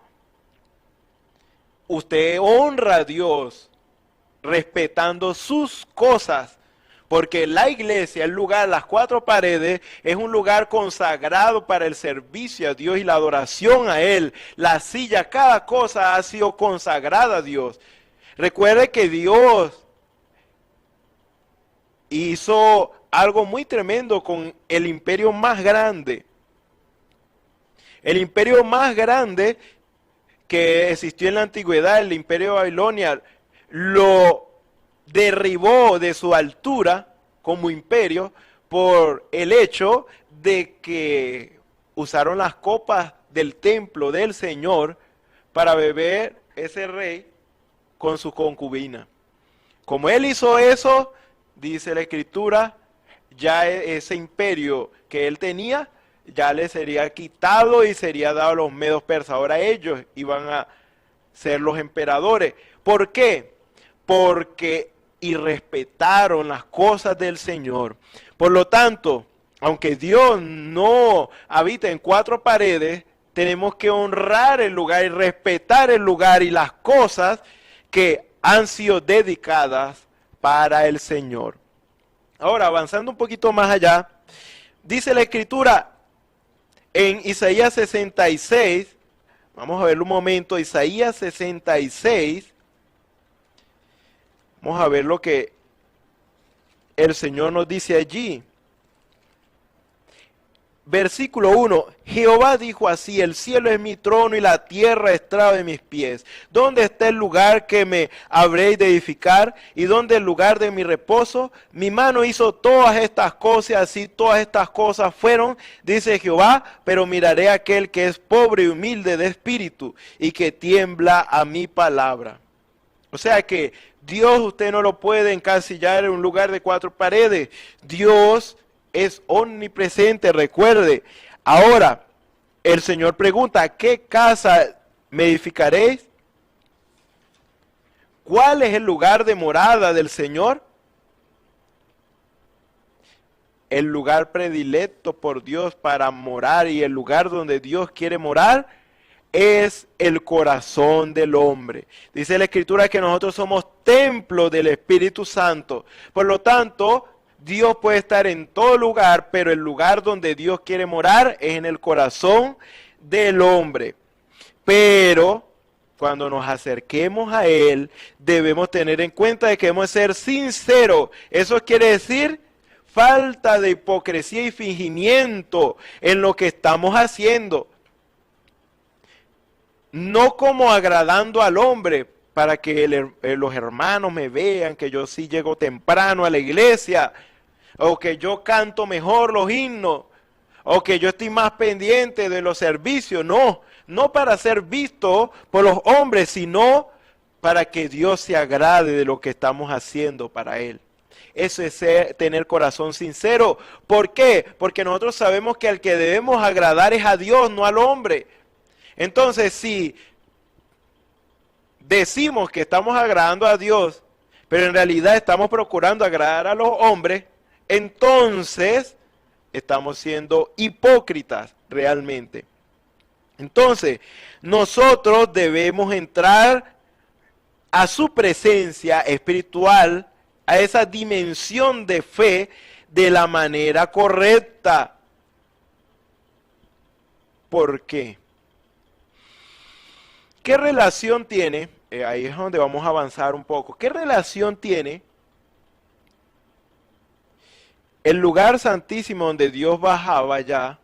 S4: Usted honra a Dios respetando sus cosas. Porque la iglesia, el lugar, las cuatro paredes, es un lugar consagrado para el servicio a Dios y la adoración a Él. La silla, cada cosa ha sido consagrada a Dios. Recuerde que Dios hizo algo muy tremendo con el imperio más grande. El imperio más grande que existió en la antigüedad, el imperio de Babilonia, lo derribó de su altura como imperio por el hecho de que usaron las copas del templo del Señor para beber ese rey con su concubina. Como él hizo eso, dice la Escritura, ya ese imperio que él tenía, ya le sería quitado y sería dado a los medos persas. Ahora ellos iban a ser los emperadores. ¿Por qué? Porque irrespetaron las cosas del Señor. Por lo tanto, aunque Dios no habita en cuatro paredes, tenemos que honrar el lugar y respetar el lugar y las cosas que han sido dedicadas para el Señor. Ahora, avanzando un poquito más allá, dice la Escritura en Isaías 66, vamos a verlo un momento, Isaías 66, vamos a ver lo que el Señor nos dice allí. Versículo 1, Jehová dijo así, el cielo es mi trono y la tierra estrado de mis pies. ¿Dónde está el lugar que me habréis de edificar? ¿Y dónde el lugar de mi reposo? Mi mano hizo todas estas cosas, así todas estas cosas fueron, dice Jehová, pero miraré a aquel que es pobre y humilde de espíritu y que tiembla a mi palabra. O sea que Dios usted no lo puede encasillar en un lugar de cuatro paredes. Dios es omnipresente, recuerde. Ahora, el Señor pregunta, ¿qué casa me edificaréis? ¿Cuál es el lugar de morada del Señor? El lugar predilecto por Dios para morar y el lugar donde Dios quiere morar es el corazón del hombre. Dice la Escritura que nosotros somos templo del Espíritu Santo. Por lo tanto, Dios puede estar en todo lugar, pero el lugar donde Dios quiere morar es en el corazón del hombre. Pero cuando nos acerquemos a Él, debemos tener en cuenta de que debemos ser sinceros. Eso quiere decir falta de hipocresía y fingimiento en lo que estamos haciendo. No como agradando al hombre, para que los hermanos me vean que yo sí llego temprano a la iglesia, o que yo canto mejor los himnos, o que yo estoy más pendiente de los servicios. No, no para ser visto por los hombres, sino para que Dios se agrade de lo que estamos haciendo para Él. Eso es tener corazón sincero. ¿Por qué? Porque nosotros sabemos que al que debemos agradar es a Dios, no al hombre. Entonces, si decimos que estamos agradando a Dios, pero en realidad estamos procurando agradar a los hombres, entonces estamos siendo hipócritas realmente. Entonces, nosotros debemos entrar a su presencia espiritual, a esa dimensión de fe, de la manera correcta. ¿Por qué? ¿Qué relación tiene? Ahí es donde vamos a avanzar un poco. ¿Qué relación tiene el lugar santísimo donde Dios bajaba ya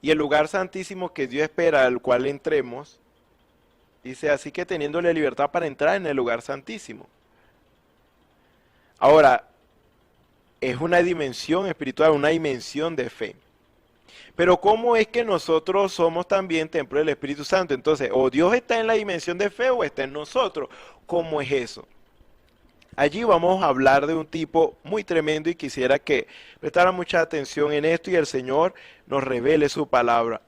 S4: y el lugar santísimo que Dios espera al cual entremos? Dice, así que teniéndole libertad para entrar en el lugar santísimo. Ahora, es una dimensión espiritual, una dimensión de fe. Pero ¿cómo es que nosotros somos también templo del Espíritu Santo? Entonces, o Dios está en la dimensión de fe o está en nosotros. ¿Cómo es eso? Allí vamos a hablar de un tipo muy tremendo y quisiera que prestara mucha atención en esto y el Señor nos revele su palabra.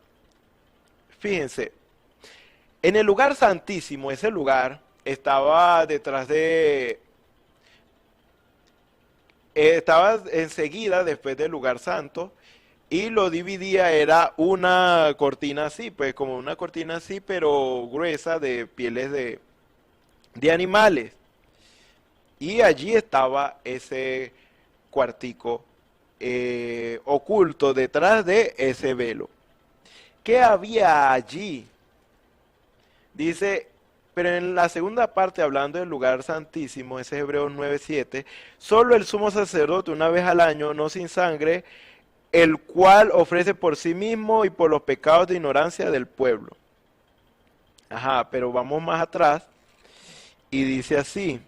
S4: Fíjense, en el lugar santísimo, ese lugar estaba detrás de... estaba enseguida después del lugar santo y lo dividía, era una cortina así, pues como una cortina así, pero gruesa de pieles de animales. Y allí estaba ese cuartico oculto detrás de ese velo. ¿Qué había allí? Dice, pero en la segunda parte, hablando del lugar santísimo, ese es Hebreos 9:7, solo el sumo sacerdote una vez al año, no sin sangre, el cual ofrece por sí mismo y por los pecados de ignorancia del pueblo. Ajá, pero vamos más atrás y dice así.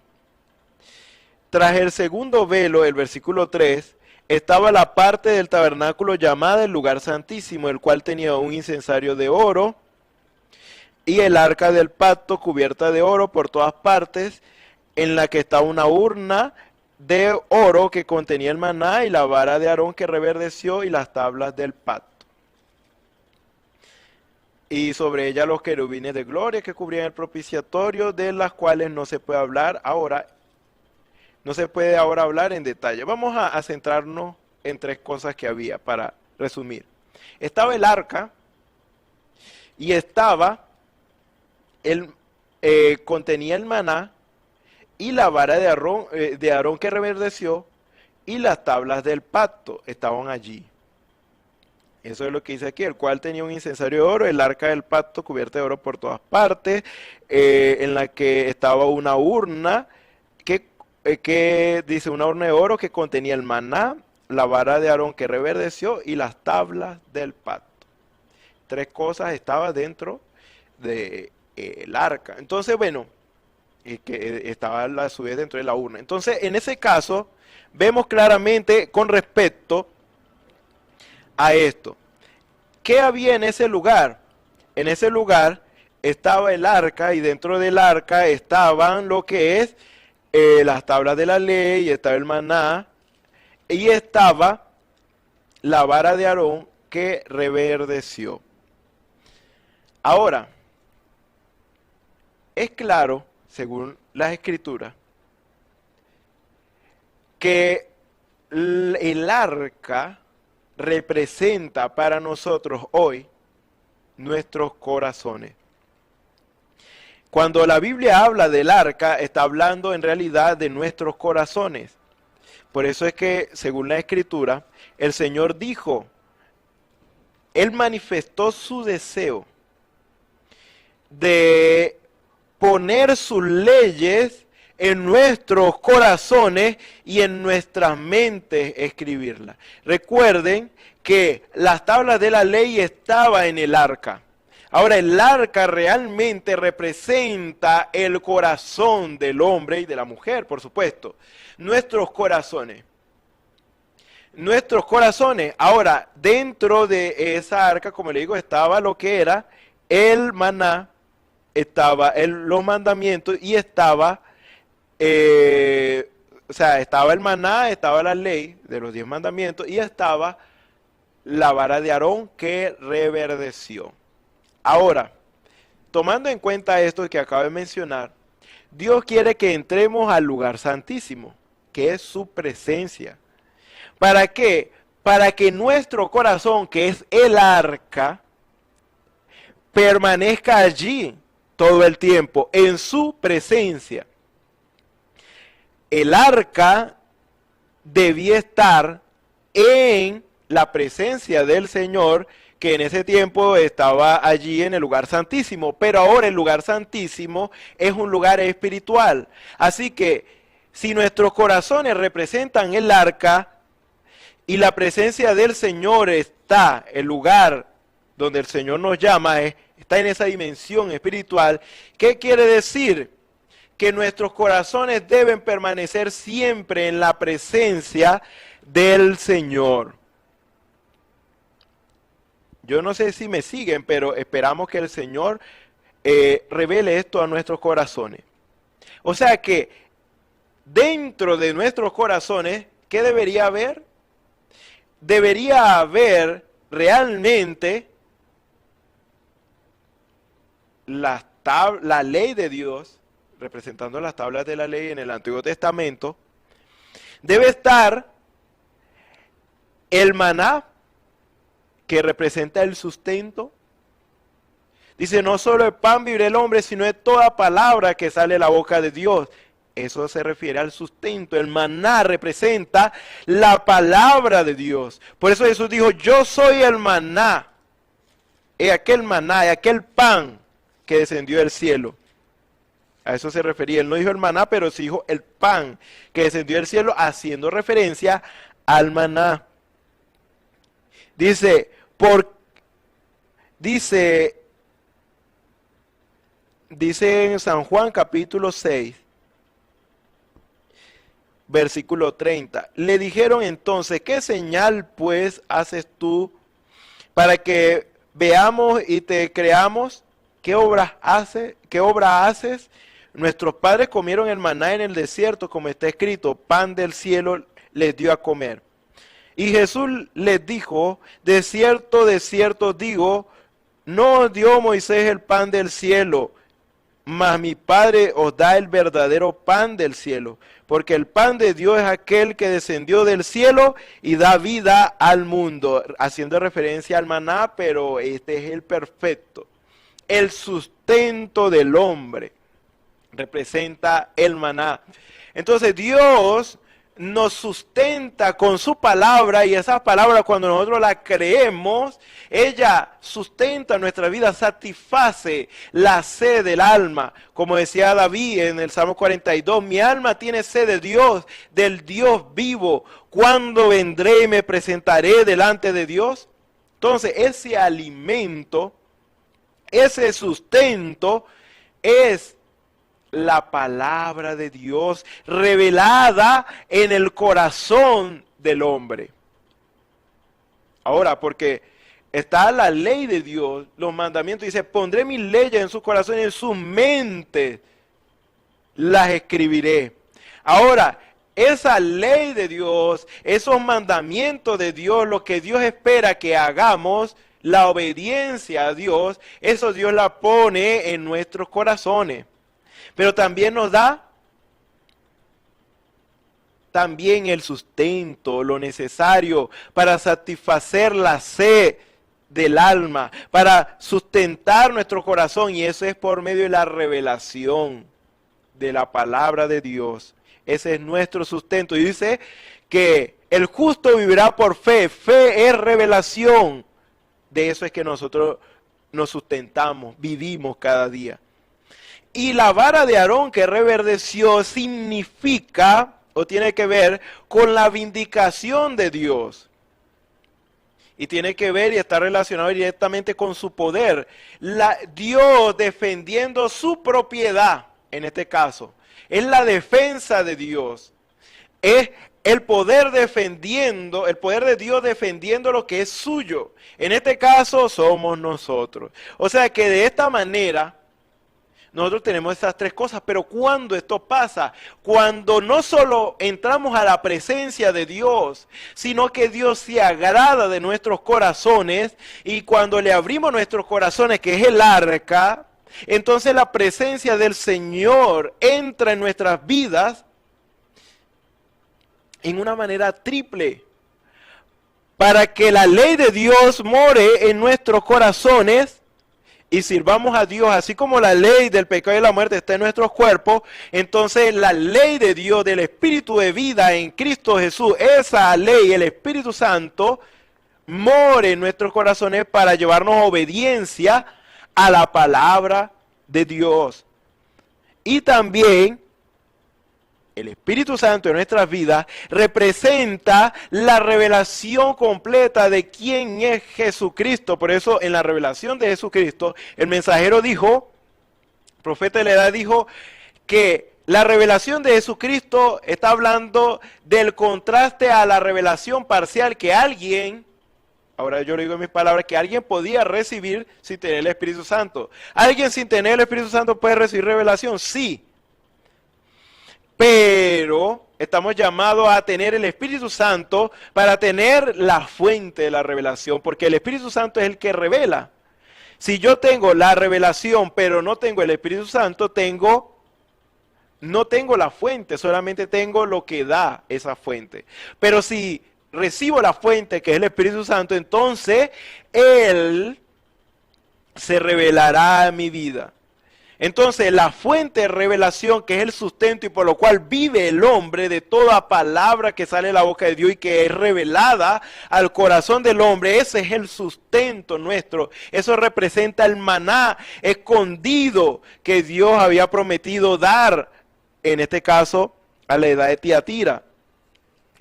S4: Tras el segundo velo, el versículo 3, estaba la parte del tabernáculo llamada el lugar santísimo, el cual tenía un incensario de oro y el arca del pacto cubierta de oro por todas partes, en la que estaba una urna de oro que contenía el maná y la vara de Aarón que reverdeció y las tablas del pacto. Y sobre ella los querubines de gloria que cubrían el propiciatorio, de las cuales no se puede hablar ahora. No se puede ahora hablar en detalle. Vamos a centrarnos en tres cosas que había para resumir. Estaba el arca y estaba contenía el maná y la vara de Aarón que reverdeció y las tablas del pacto estaban allí. Eso es lo que dice aquí, el cual tenía un incensario de oro, el arca del pacto cubierta de oro por todas partes, en la que estaba una urna que dice una urna de oro que contenía el maná, la vara de Aarón que reverdeció y las tablas del pacto. Tres cosas estaban dentro del arca. Entonces, bueno, que estaba a su vez dentro de la urna. Entonces, en ese caso, vemos claramente con respecto a esto. ¿Qué había en ese lugar? En ese lugar estaba el arca y dentro del arca estaban lo que es las tablas de la ley, estaba el maná y estaba la vara de Aarón que reverdeció. Ahora, es claro, según las escrituras, que el arca representa para nosotros hoy nuestros corazones. Cuando la Biblia habla del arca, está hablando en realidad de nuestros corazones. Por eso es que, según la Escritura, el Señor dijo, Él manifestó su deseo de poner sus leyes en nuestros corazones y en nuestras mentes escribirlas. Recuerden que las tablas de la ley estaban en el arca. Ahora, el arca realmente representa el corazón del hombre y de la mujer, por supuesto. Nuestros corazones. Nuestros corazones. Ahora, dentro de esa arca, como le digo, estaba lo que era el maná, estaba los mandamientos y estaba, estaba el maná, estaba la ley de los 10 mandamientos y estaba la vara de Aarón que reverdeció. Ahora, tomando en cuenta esto que acabo de mencionar, Dios quiere que entremos al lugar santísimo, que es su presencia. ¿Para qué? Para que nuestro corazón, que es el arca, permanezca allí todo el tiempo, en su presencia. El arca debía estar en la presencia del Señor, que en ese tiempo estaba allí en el lugar santísimo, pero ahora el lugar santísimo es un lugar espiritual. Así que si nuestros corazones representan el arca y la presencia del Señor está, el lugar donde el Señor nos llama, está en esa dimensión espiritual, ¿qué quiere decir? que nuestros corazones deben permanecer siempre en la presencia del Señor. Yo no sé si me siguen, pero esperamos que el Señor revele esto a nuestros corazones. O sea que dentro de nuestros corazones, ¿qué debería haber? Debería haber realmente la ley de Dios, representando las tablas de la ley en el Antiguo Testamento. Debe estar el maná, que representa el sustento. Dice, no solo el pan vivirá el hombre, sino de toda palabra que sale de la boca de Dios. Eso se refiere al sustento. El maná representa la palabra de Dios. Por eso Jesús dijo, yo soy el maná. Es aquel pan que descendió del cielo. A eso se refería. Él no dijo el maná, pero sí dijo el pan que descendió del cielo, haciendo referencia al maná. Dice en San Juan capítulo 6, versículo 30. Le dijeron entonces, ¿qué señal pues haces tú para que veamos y te creamos? ¿Qué obra haces? Nuestros padres comieron el maná en el desierto, como está escrito, pan del cielo les dio a comer. Y Jesús les dijo, de cierto digo, no os dio Moisés el pan del cielo, mas mi Padre os da el verdadero pan del cielo, porque el pan de Dios es aquel que descendió del cielo y da vida al mundo, haciendo referencia al maná, pero este es el perfecto, el sustento del hombre, representa el maná. Entonces Dios nos sustenta con su palabra, y esa palabra, cuando nosotros la creemos, ella sustenta nuestra vida, satisface la sed del alma. Como decía David en el Salmo 42, mi alma tiene sed de Dios, del Dios vivo. ¿Cuándo vendré y me presentaré delante de Dios? Entonces ese alimento, ese sustento es la palabra de Dios revelada en el corazón del hombre. Ahora, porque está la ley de Dios, los mandamientos, dice, pondré mis leyes en su corazón y en su mente las escribiré. Ahora, esa ley de Dios, esos mandamientos de Dios, lo que Dios espera que hagamos, la obediencia a Dios, eso Dios la pone en nuestros corazones. Pero también nos da también el sustento, lo necesario para satisfacer la sed del alma, para sustentar nuestro corazón, y eso es por medio de la revelación de la palabra de Dios. Ese es nuestro sustento. Y dice que el justo vivirá por fe. Fe es revelación. De eso es que nosotros nos sustentamos, vivimos cada día. Y la vara de Aarón que reverdeció significa, o tiene que ver, con la vindicación de Dios. Y tiene que ver y está relacionado directamente con su poder. Dios defendiendo su propiedad, en este caso. Es la defensa de Dios. Es el poder de Dios defendiendo lo que es suyo. En este caso somos nosotros. O sea que de esta manera nosotros tenemos estas tres cosas, pero cuando esto pasa, cuando no solo entramos a la presencia de Dios, sino que Dios se agrada de nuestros corazones, y cuando le abrimos nuestros corazones, que es el arca, entonces la presencia del Señor entra en nuestras vidas en una manera triple, para que la ley de Dios more en nuestros corazones y sirvamos a Dios, así como la ley del pecado y la muerte está en nuestros cuerpos. Entonces la ley de Dios, del Espíritu de vida en Cristo Jesús, esa ley, el Espíritu Santo, more en nuestros corazones para llevarnos obediencia a la palabra de Dios. Y también el Espíritu Santo en nuestras vidas representa la revelación completa de quién es Jesucristo. Por eso en la revelación de Jesucristo, el mensajero dijo, el profeta de la edad dijo, que la revelación de Jesucristo está hablando del contraste a la revelación parcial que alguien, ahora yo lo digo en mis palabras, que alguien podía recibir sin tener el Espíritu Santo. ¿Alguien sin tener el Espíritu Santo puede recibir revelación? Sí. Pero estamos llamados a tener el Espíritu Santo para tener la fuente de la revelación, porque el Espíritu Santo es el que revela. Si yo tengo la revelación, pero no tengo el Espíritu Santo, no tengo la fuente, solamente tengo lo que da esa fuente. Pero si recibo la fuente, que es el Espíritu Santo, entonces Él se revelará a mi vida. Entonces la fuente de revelación, que es el sustento y por lo cual vive el hombre, de toda palabra que sale de la boca de Dios y que es revelada al corazón del hombre, ese es el sustento nuestro. Eso representa el maná escondido que Dios había prometido dar, en este caso a la edad de Tiatira,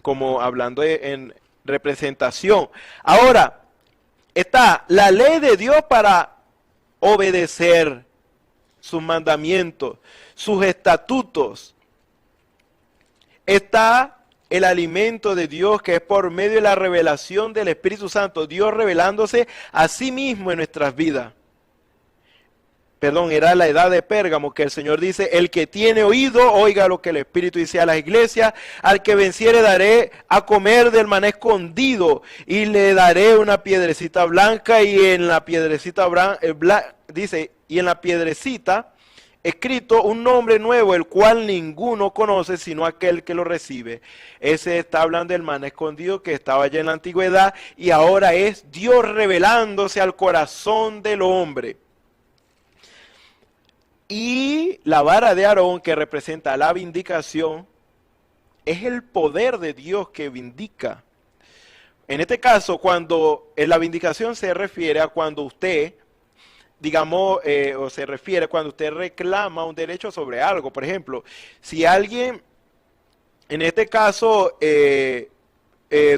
S4: como hablando en representación. Ahora, está la ley de Dios para obedecer sus mandamientos, sus estatutos. Está el alimento de Dios, que es por medio de la revelación del Espíritu Santo, Dios revelándose a sí mismo en nuestras vidas. Perdón, era la edad de Pérgamo, que el Señor dice: el que tiene oído, oiga lo que el Espíritu dice a las iglesias. Al que venciere daré a comer del maná escondido, y le daré una piedrecita blanca, y en la piedrecita dice, y en la piedrecita escrito un nombre nuevo, el cual ninguno conoce sino aquel que lo recibe. Ese está hablando del maná escondido que estaba ya en la antigüedad, y ahora es Dios revelándose al corazón del hombre. Y la vara de Aarón, que representa la vindicación, es el poder de Dios que vindica. En este caso, cuando en la vindicación se refiere a cuando usted, digamos, o se refiere cuando usted reclama un derecho sobre algo. Por ejemplo, si alguien, en este caso,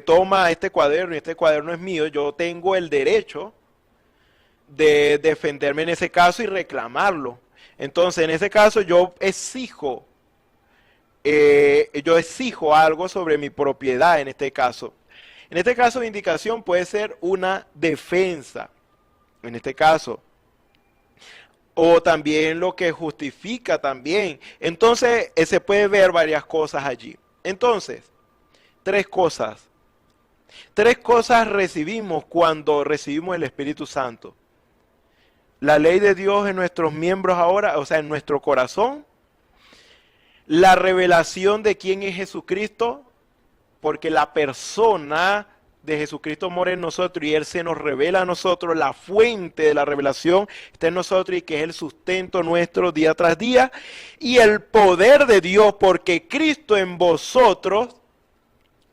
S4: toma este cuaderno y este cuaderno es mío, yo tengo el derecho de defenderme en ese caso y reclamarlo. Entonces, en ese caso, yo exijo algo sobre mi propiedad, en este caso. En este caso, vindicación puede ser una defensa, en este caso. O también lo que justifica también. Entonces, se puede ver varias cosas allí. Entonces, tres cosas. Tres cosas recibimos cuando recibimos el Espíritu Santo. La ley de Dios en nuestros miembros ahora, o sea, en nuestro corazón. La revelación de quién es Jesucristo, porque la persona de Jesucristo mora en nosotros y Él se nos revela a nosotros. La fuente de la revelación está en nosotros y que es el sustento nuestro día tras día. Y el poder de Dios, porque Cristo en vosotros,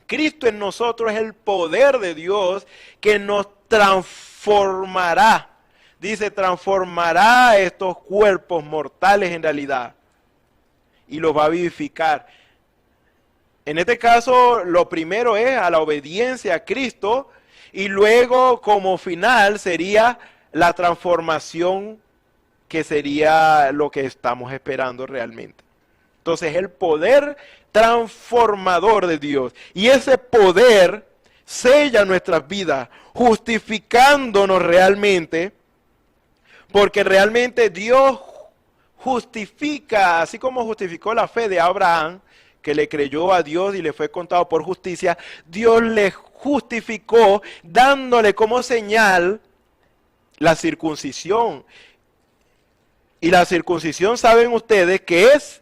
S4: Cristo en nosotros es el poder de Dios que nos transformará. Dice, transformará estos cuerpos mortales en realidad y los va a vivificar. En este caso, lo primero es a la obediencia a Cristo y luego como final sería la transformación, que sería lo que estamos esperando realmente. Entonces, el poder transformador de Dios, y ese poder sella nuestras vidas, justificándonos realmente. Porque realmente Dios justifica, así como justificó la fe de Abraham, que le creyó a Dios y le fue contado por justicia, Dios le justificó dándole como señal la circuncisión. Y la circuncisión, saben ustedes, que es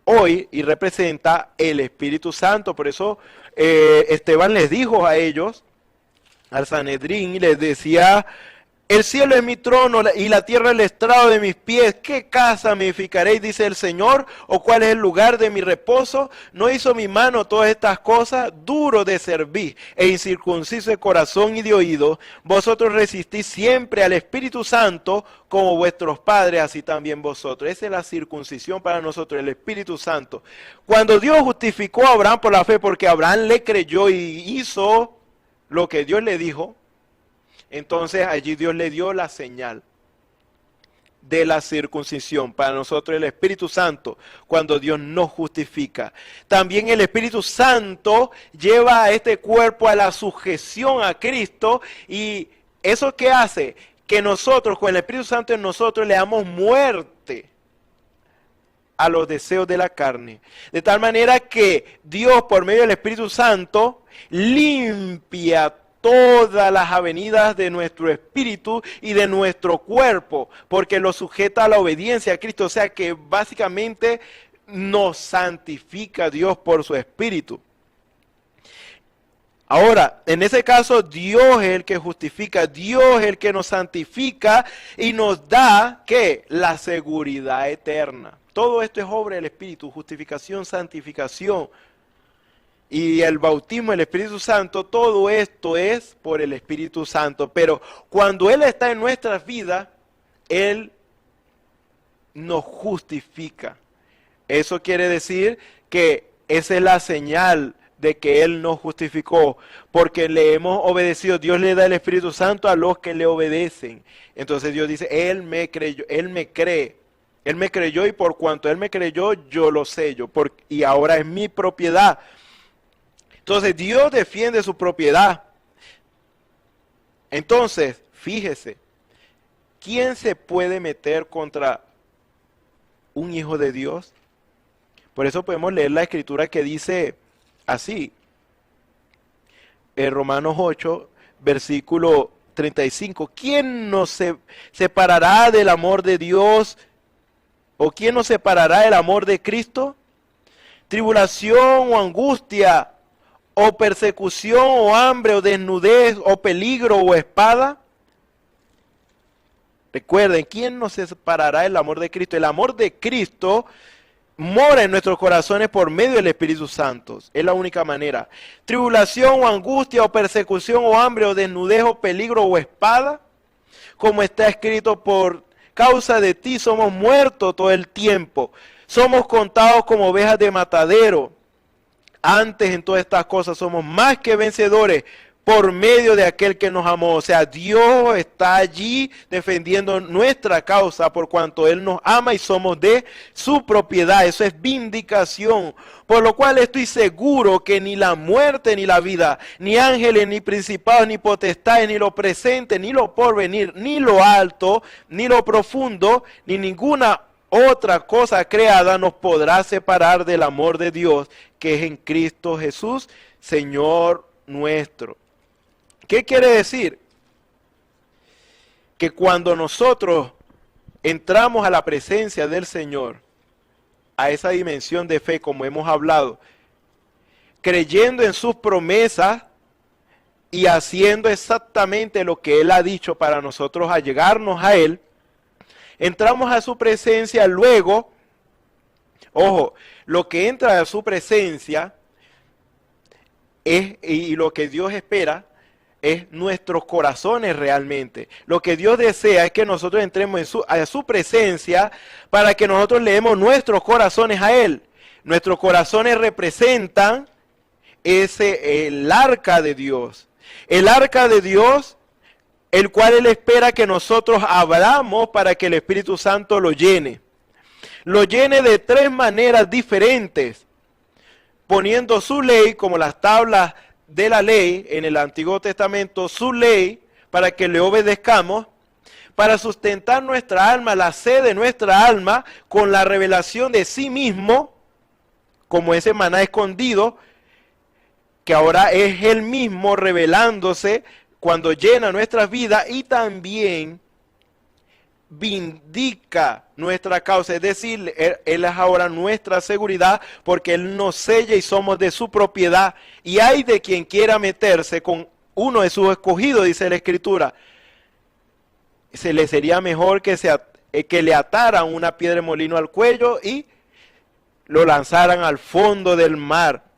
S4: hoy y representa el Espíritu Santo. Por eso Esteban les dijo a ellos, al Sanedrín, y les decía: el cielo es mi trono y la tierra el estrado de mis pies. ¿Qué casa me edificaréis, dice el Señor? ¿O cuál es el lugar de mi reposo? ¿No hizo mi mano todas estas cosas? Duro de servir e incircunciso de corazón y de oído. Vosotros resistís siempre al Espíritu Santo como vuestros padres, así también vosotros. Esa es la circuncisión para nosotros, el Espíritu Santo. Cuando Dios justificó a Abraham por la fe, porque Abraham le creyó y hizo lo que Dios le dijo, entonces allí Dios le dio la señal. de la circuncisión. Para nosotros el Espíritu Santo, cuando Dios nos justifica. También el Espíritu Santo lleva a este cuerpo a la sujeción a Cristo. ¿Y eso qué hace? Que nosotros, con el Espíritu Santo en nosotros, le damos muerte a los deseos de la carne. De tal manera que Dios, por medio del Espíritu Santo, limpia todas las avenidas de nuestro espíritu y de nuestro cuerpo, porque lo sujeta a la obediencia a Cristo. O sea que básicamente nos santifica Dios por su espíritu. Ahora, en ese caso, Dios es el que justifica, Dios es el que nos santifica y nos da, ¿qué? La seguridad eterna. Todo esto es obra del Espíritu, justificación, santificación y el bautismo del Espíritu Santo. Todo esto es por el Espíritu Santo. Pero cuando Él está en nuestras vidas, Él nos justifica. Eso quiere decir que esa es la señal de que Él nos justificó, porque le hemos obedecido. Dios le da el Espíritu Santo a los que le obedecen. Entonces Dios dice, Él me creyó, Él me cree. Él me creyó y por cuanto Él me creyó, yo lo sello. Y ahora es mi propiedad. Entonces Dios defiende su propiedad. Entonces, fíjese, ¿quién se puede meter contra un hijo de Dios? Por eso podemos leer la escritura que dice así, en Romanos 8, versículo 35. ¿Quién nos separará del amor de Dios? ¿O quién nos separará del amor de Cristo? Tribulación o angustia, o persecución, o hambre, o desnudez, o peligro, o espada. Recuerden, ¿quién nos separará del amor de Cristo? El amor de Cristo mora en nuestros corazones por medio del Espíritu Santo. Es la única manera. Tribulación o angustia o persecución o hambre o desnudez o peligro o espada. Como está escrito, por causa de ti somos muertos todo el tiempo. Somos contados como ovejas de matadero. Antes en todas estas cosas somos más que vencedores por medio de aquel que nos amó. O sea, Dios está allí defendiendo nuestra causa por cuanto Él nos ama y somos de su propiedad. Eso es vindicación. Por lo cual estoy seguro que ni la muerte ni la vida, ni ángeles, ni principados, ni potestades, ni lo presente, ni lo porvenir, ni lo alto, ni lo profundo, ni ninguna otra cosa creada nos podrá separar del amor de Dios que es en Cristo Jesús, Señor nuestro. ¿Qué quiere decir? Que cuando nosotros entramos a la presencia del Señor, a esa dimensión de fe como hemos hablado, creyendo en sus promesas y haciendo exactamente lo que Él ha dicho para nosotros allegarnos a Él, entramos a su presencia luego. Ojo, lo que entra a su presencia es, y lo que Dios espera, es nuestros corazones realmente. Lo que Dios desea es que nosotros entremos a su presencia para que nosotros le demos nuestros corazones a Él. Nuestros corazones representan el arca de Dios. El arca de Dios, el cual Él espera que nosotros abramos para que el Espíritu Santo lo llene. Lo llene de tres maneras diferentes, poniendo su ley como las tablas de la ley en el Antiguo Testamento, su ley para que le obedezcamos, para sustentar nuestra alma, la sed de nuestra alma, con la revelación de sí mismo, como ese maná escondido, que ahora es Él mismo revelándose cuando llena nuestras vidas, y también vindica nuestra causa, es decir, Él es ahora nuestra seguridad porque Él nos sella y somos de su propiedad. Y hay de quien quiera meterse con uno de sus escogidos, dice la Escritura, se le sería mejor que le ataran una piedra de molino al cuello y lo lanzaran al fondo del mar.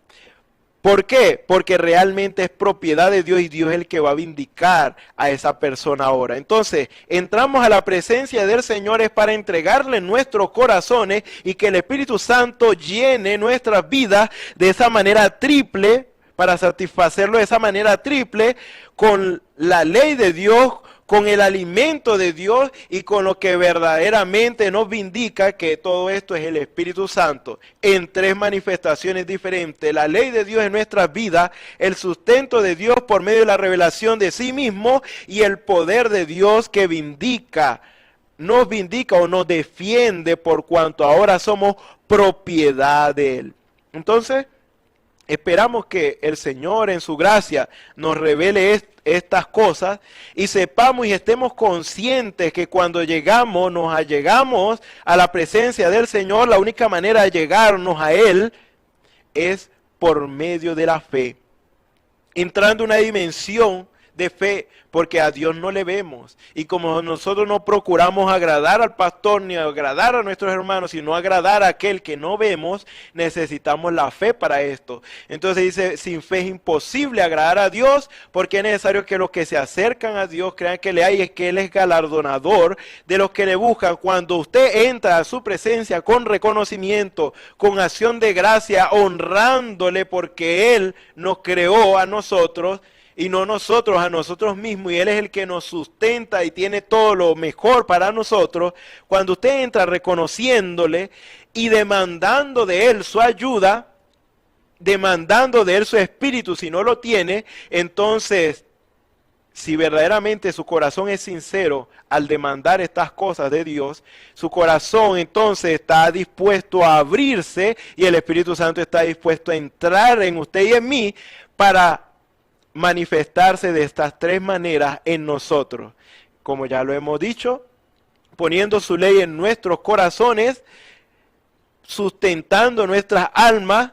S4: ¿Por qué? Porque realmente es propiedad de Dios y Dios es el que va a vindicar a esa persona ahora. Entonces, entramos a la presencia del Señor es para entregarle nuestros corazones y que el Espíritu Santo llene nuestras vidas de esa manera triple, para satisfacerlo de esa manera triple, con la ley de Dios, con el alimento de Dios y con lo que verdaderamente nos vindica que todo esto es el Espíritu Santo, en tres manifestaciones diferentes: la ley de Dios en nuestras vidas, el sustento de Dios por medio de la revelación de sí mismo y el poder de Dios que nos vindica o nos defiende por cuanto ahora somos propiedad de Él. Entonces, esperamos que el Señor en su gracia nos revele estas cosas y sepamos y estemos conscientes que cuando nos allegamos a la presencia del Señor, la única manera de llegarnos a Él es por medio de la fe, entrando en una dimensión de fe, porque a Dios no le vemos, y como nosotros no procuramos agradar al pastor ni agradar a nuestros hermanos, sino agradar a aquel que no vemos, necesitamos la fe para esto. Entonces dice, sin fe es imposible agradar a Dios, porque es necesario que los que se acercan a Dios crean que le hay, que Él es galardonador de los que le buscan. Cuando usted entra a su presencia con reconocimiento, con acción de gracia, honrándole porque Él nos creó a nosotros, y no nosotros a nosotros mismos, y Él es el que nos sustenta y tiene todo lo mejor para nosotros. Cuando usted entra reconociéndole y demandando de Él su ayuda, demandando de Él su espíritu, si no lo tiene, entonces, si verdaderamente su corazón es sincero al demandar estas cosas de Dios, su corazón entonces está dispuesto a abrirse y el Espíritu Santo está dispuesto a entrar en usted y en mí para manifestarse de estas tres maneras en nosotros. Como ya lo hemos dicho, poniendo su ley en nuestros corazones, sustentando nuestras almas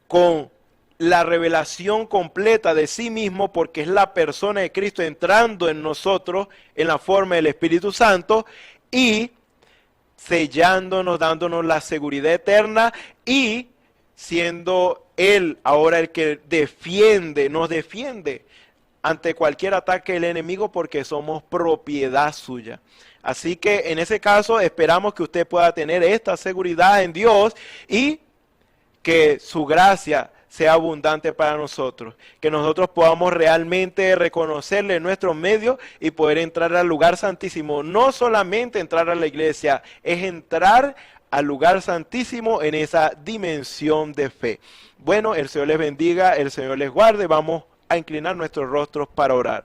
S4: con la revelación completa de sí mismo, porque es la persona de Cristo entrando en nosotros en la forma del Espíritu Santo, y sellándonos, dándonos la seguridad eterna, y siendo Él ahora el que nos defiende ante cualquier ataque del enemigo, porque somos propiedad suya. Así que en ese caso esperamos que usted pueda tener esta seguridad en Dios y que su gracia sea abundante para nosotros, que nosotros podamos realmente reconocerle en nuestros medios y poder entrar al lugar santísimo. No solamente entrar a la iglesia, es entrar al lugar santísimo en esa dimensión de fe. Bueno, el Señor les bendiga, el Señor les guarde. Vamos a inclinar nuestros rostros para orar.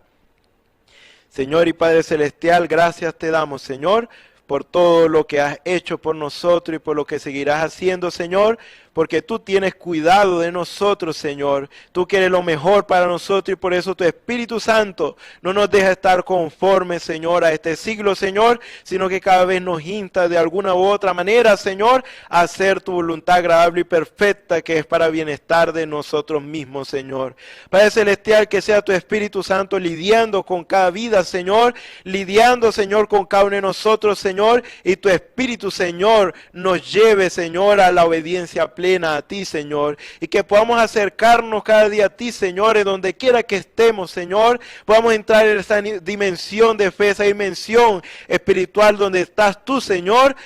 S4: Señor y Padre Celestial, gracias te damos, Señor, por todo lo que has hecho por nosotros y por lo que seguirás haciendo, Señor, porque tú tienes cuidado de nosotros, Señor. Tú quieres lo mejor para nosotros y por eso tu Espíritu Santo no nos deja estar conformes, Señor, a este siglo, Señor, sino que cada vez nos insta de alguna u otra manera, Señor, a hacer tu voluntad agradable y perfecta, que es para bienestar de nosotros mismos, Señor. Padre Celestial, que sea tu Espíritu Santo lidiando con cada vida, Señor, lidiando, Señor, con cada uno de nosotros, Señor, y tu Espíritu, Señor, nos lleve, Señor, a la obediencia plena a ti, Señor, y que podamos acercarnos cada día a ti, Señor, en donde quiera que estemos, Señor, podamos entrar en esa dimensión de fe, esa dimensión espiritual donde estás tú, Señor,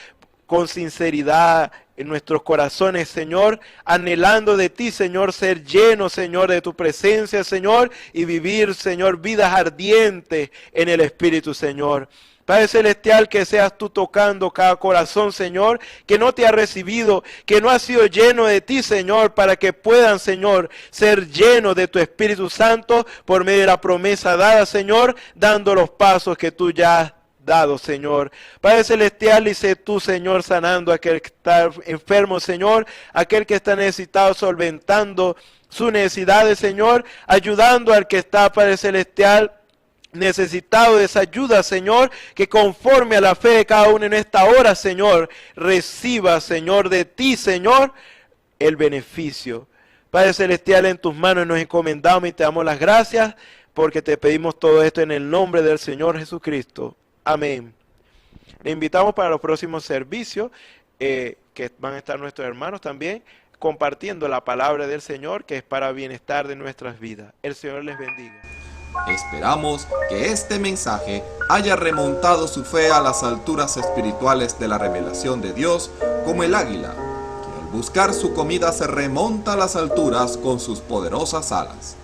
S4: con sinceridad en nuestros corazones, Señor, anhelando de ti, Señor, ser llenos, Señor, de tu presencia, Señor, y vivir, Señor, vidas ardientes en el Espíritu, Señor. Padre Celestial, que seas tú tocando cada corazón, Señor, que no te ha recibido, que no ha sido lleno de ti, Señor, para que puedan, Señor, ser llenos de tu Espíritu Santo por medio de la promesa dada, Señor, dando los pasos que tú ya has dado, Señor. Padre Celestial, y sé tú, Señor, sanando a aquel que está enfermo, Señor, aquel que está necesitado, solventando sus necesidades, Señor, ayudando al que está, Padre Celestial, necesitado de esa ayuda, Señor, que conforme a la fe de cada uno en esta hora, Señor, reciba, Señor, de ti, Señor, el beneficio. Padre Celestial, en tus manos nos encomendamos y te damos las gracias, porque te pedimos todo esto en el nombre del Señor Jesucristo. Amén. Le invitamos para los próximos servicios, que van a estar nuestros hermanos también, compartiendo la palabra del Señor, que es para bienestar de nuestras vidas. El Señor les bendiga.
S5: Esperamos que este mensaje haya remontado su fe a las alturas espirituales de la revelación de Dios, como el águila, que al buscar su comida se remonta a las alturas con sus poderosas alas.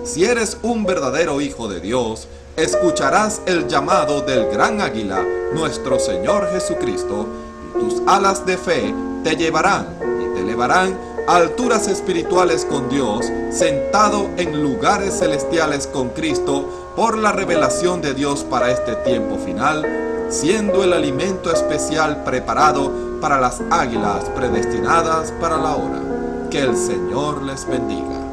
S5: Si eres un verdadero hijo de Dios, escucharás el llamado del gran águila, nuestro Señor Jesucristo, y tus alas de fe te llevarán y te elevarán a alturas espirituales con Dios, sentado en lugares celestiales con Cristo, por la revelación de Dios para este tiempo final, siendo el alimento especial preparado para las águilas predestinadas para la hora. Que el Señor les bendiga.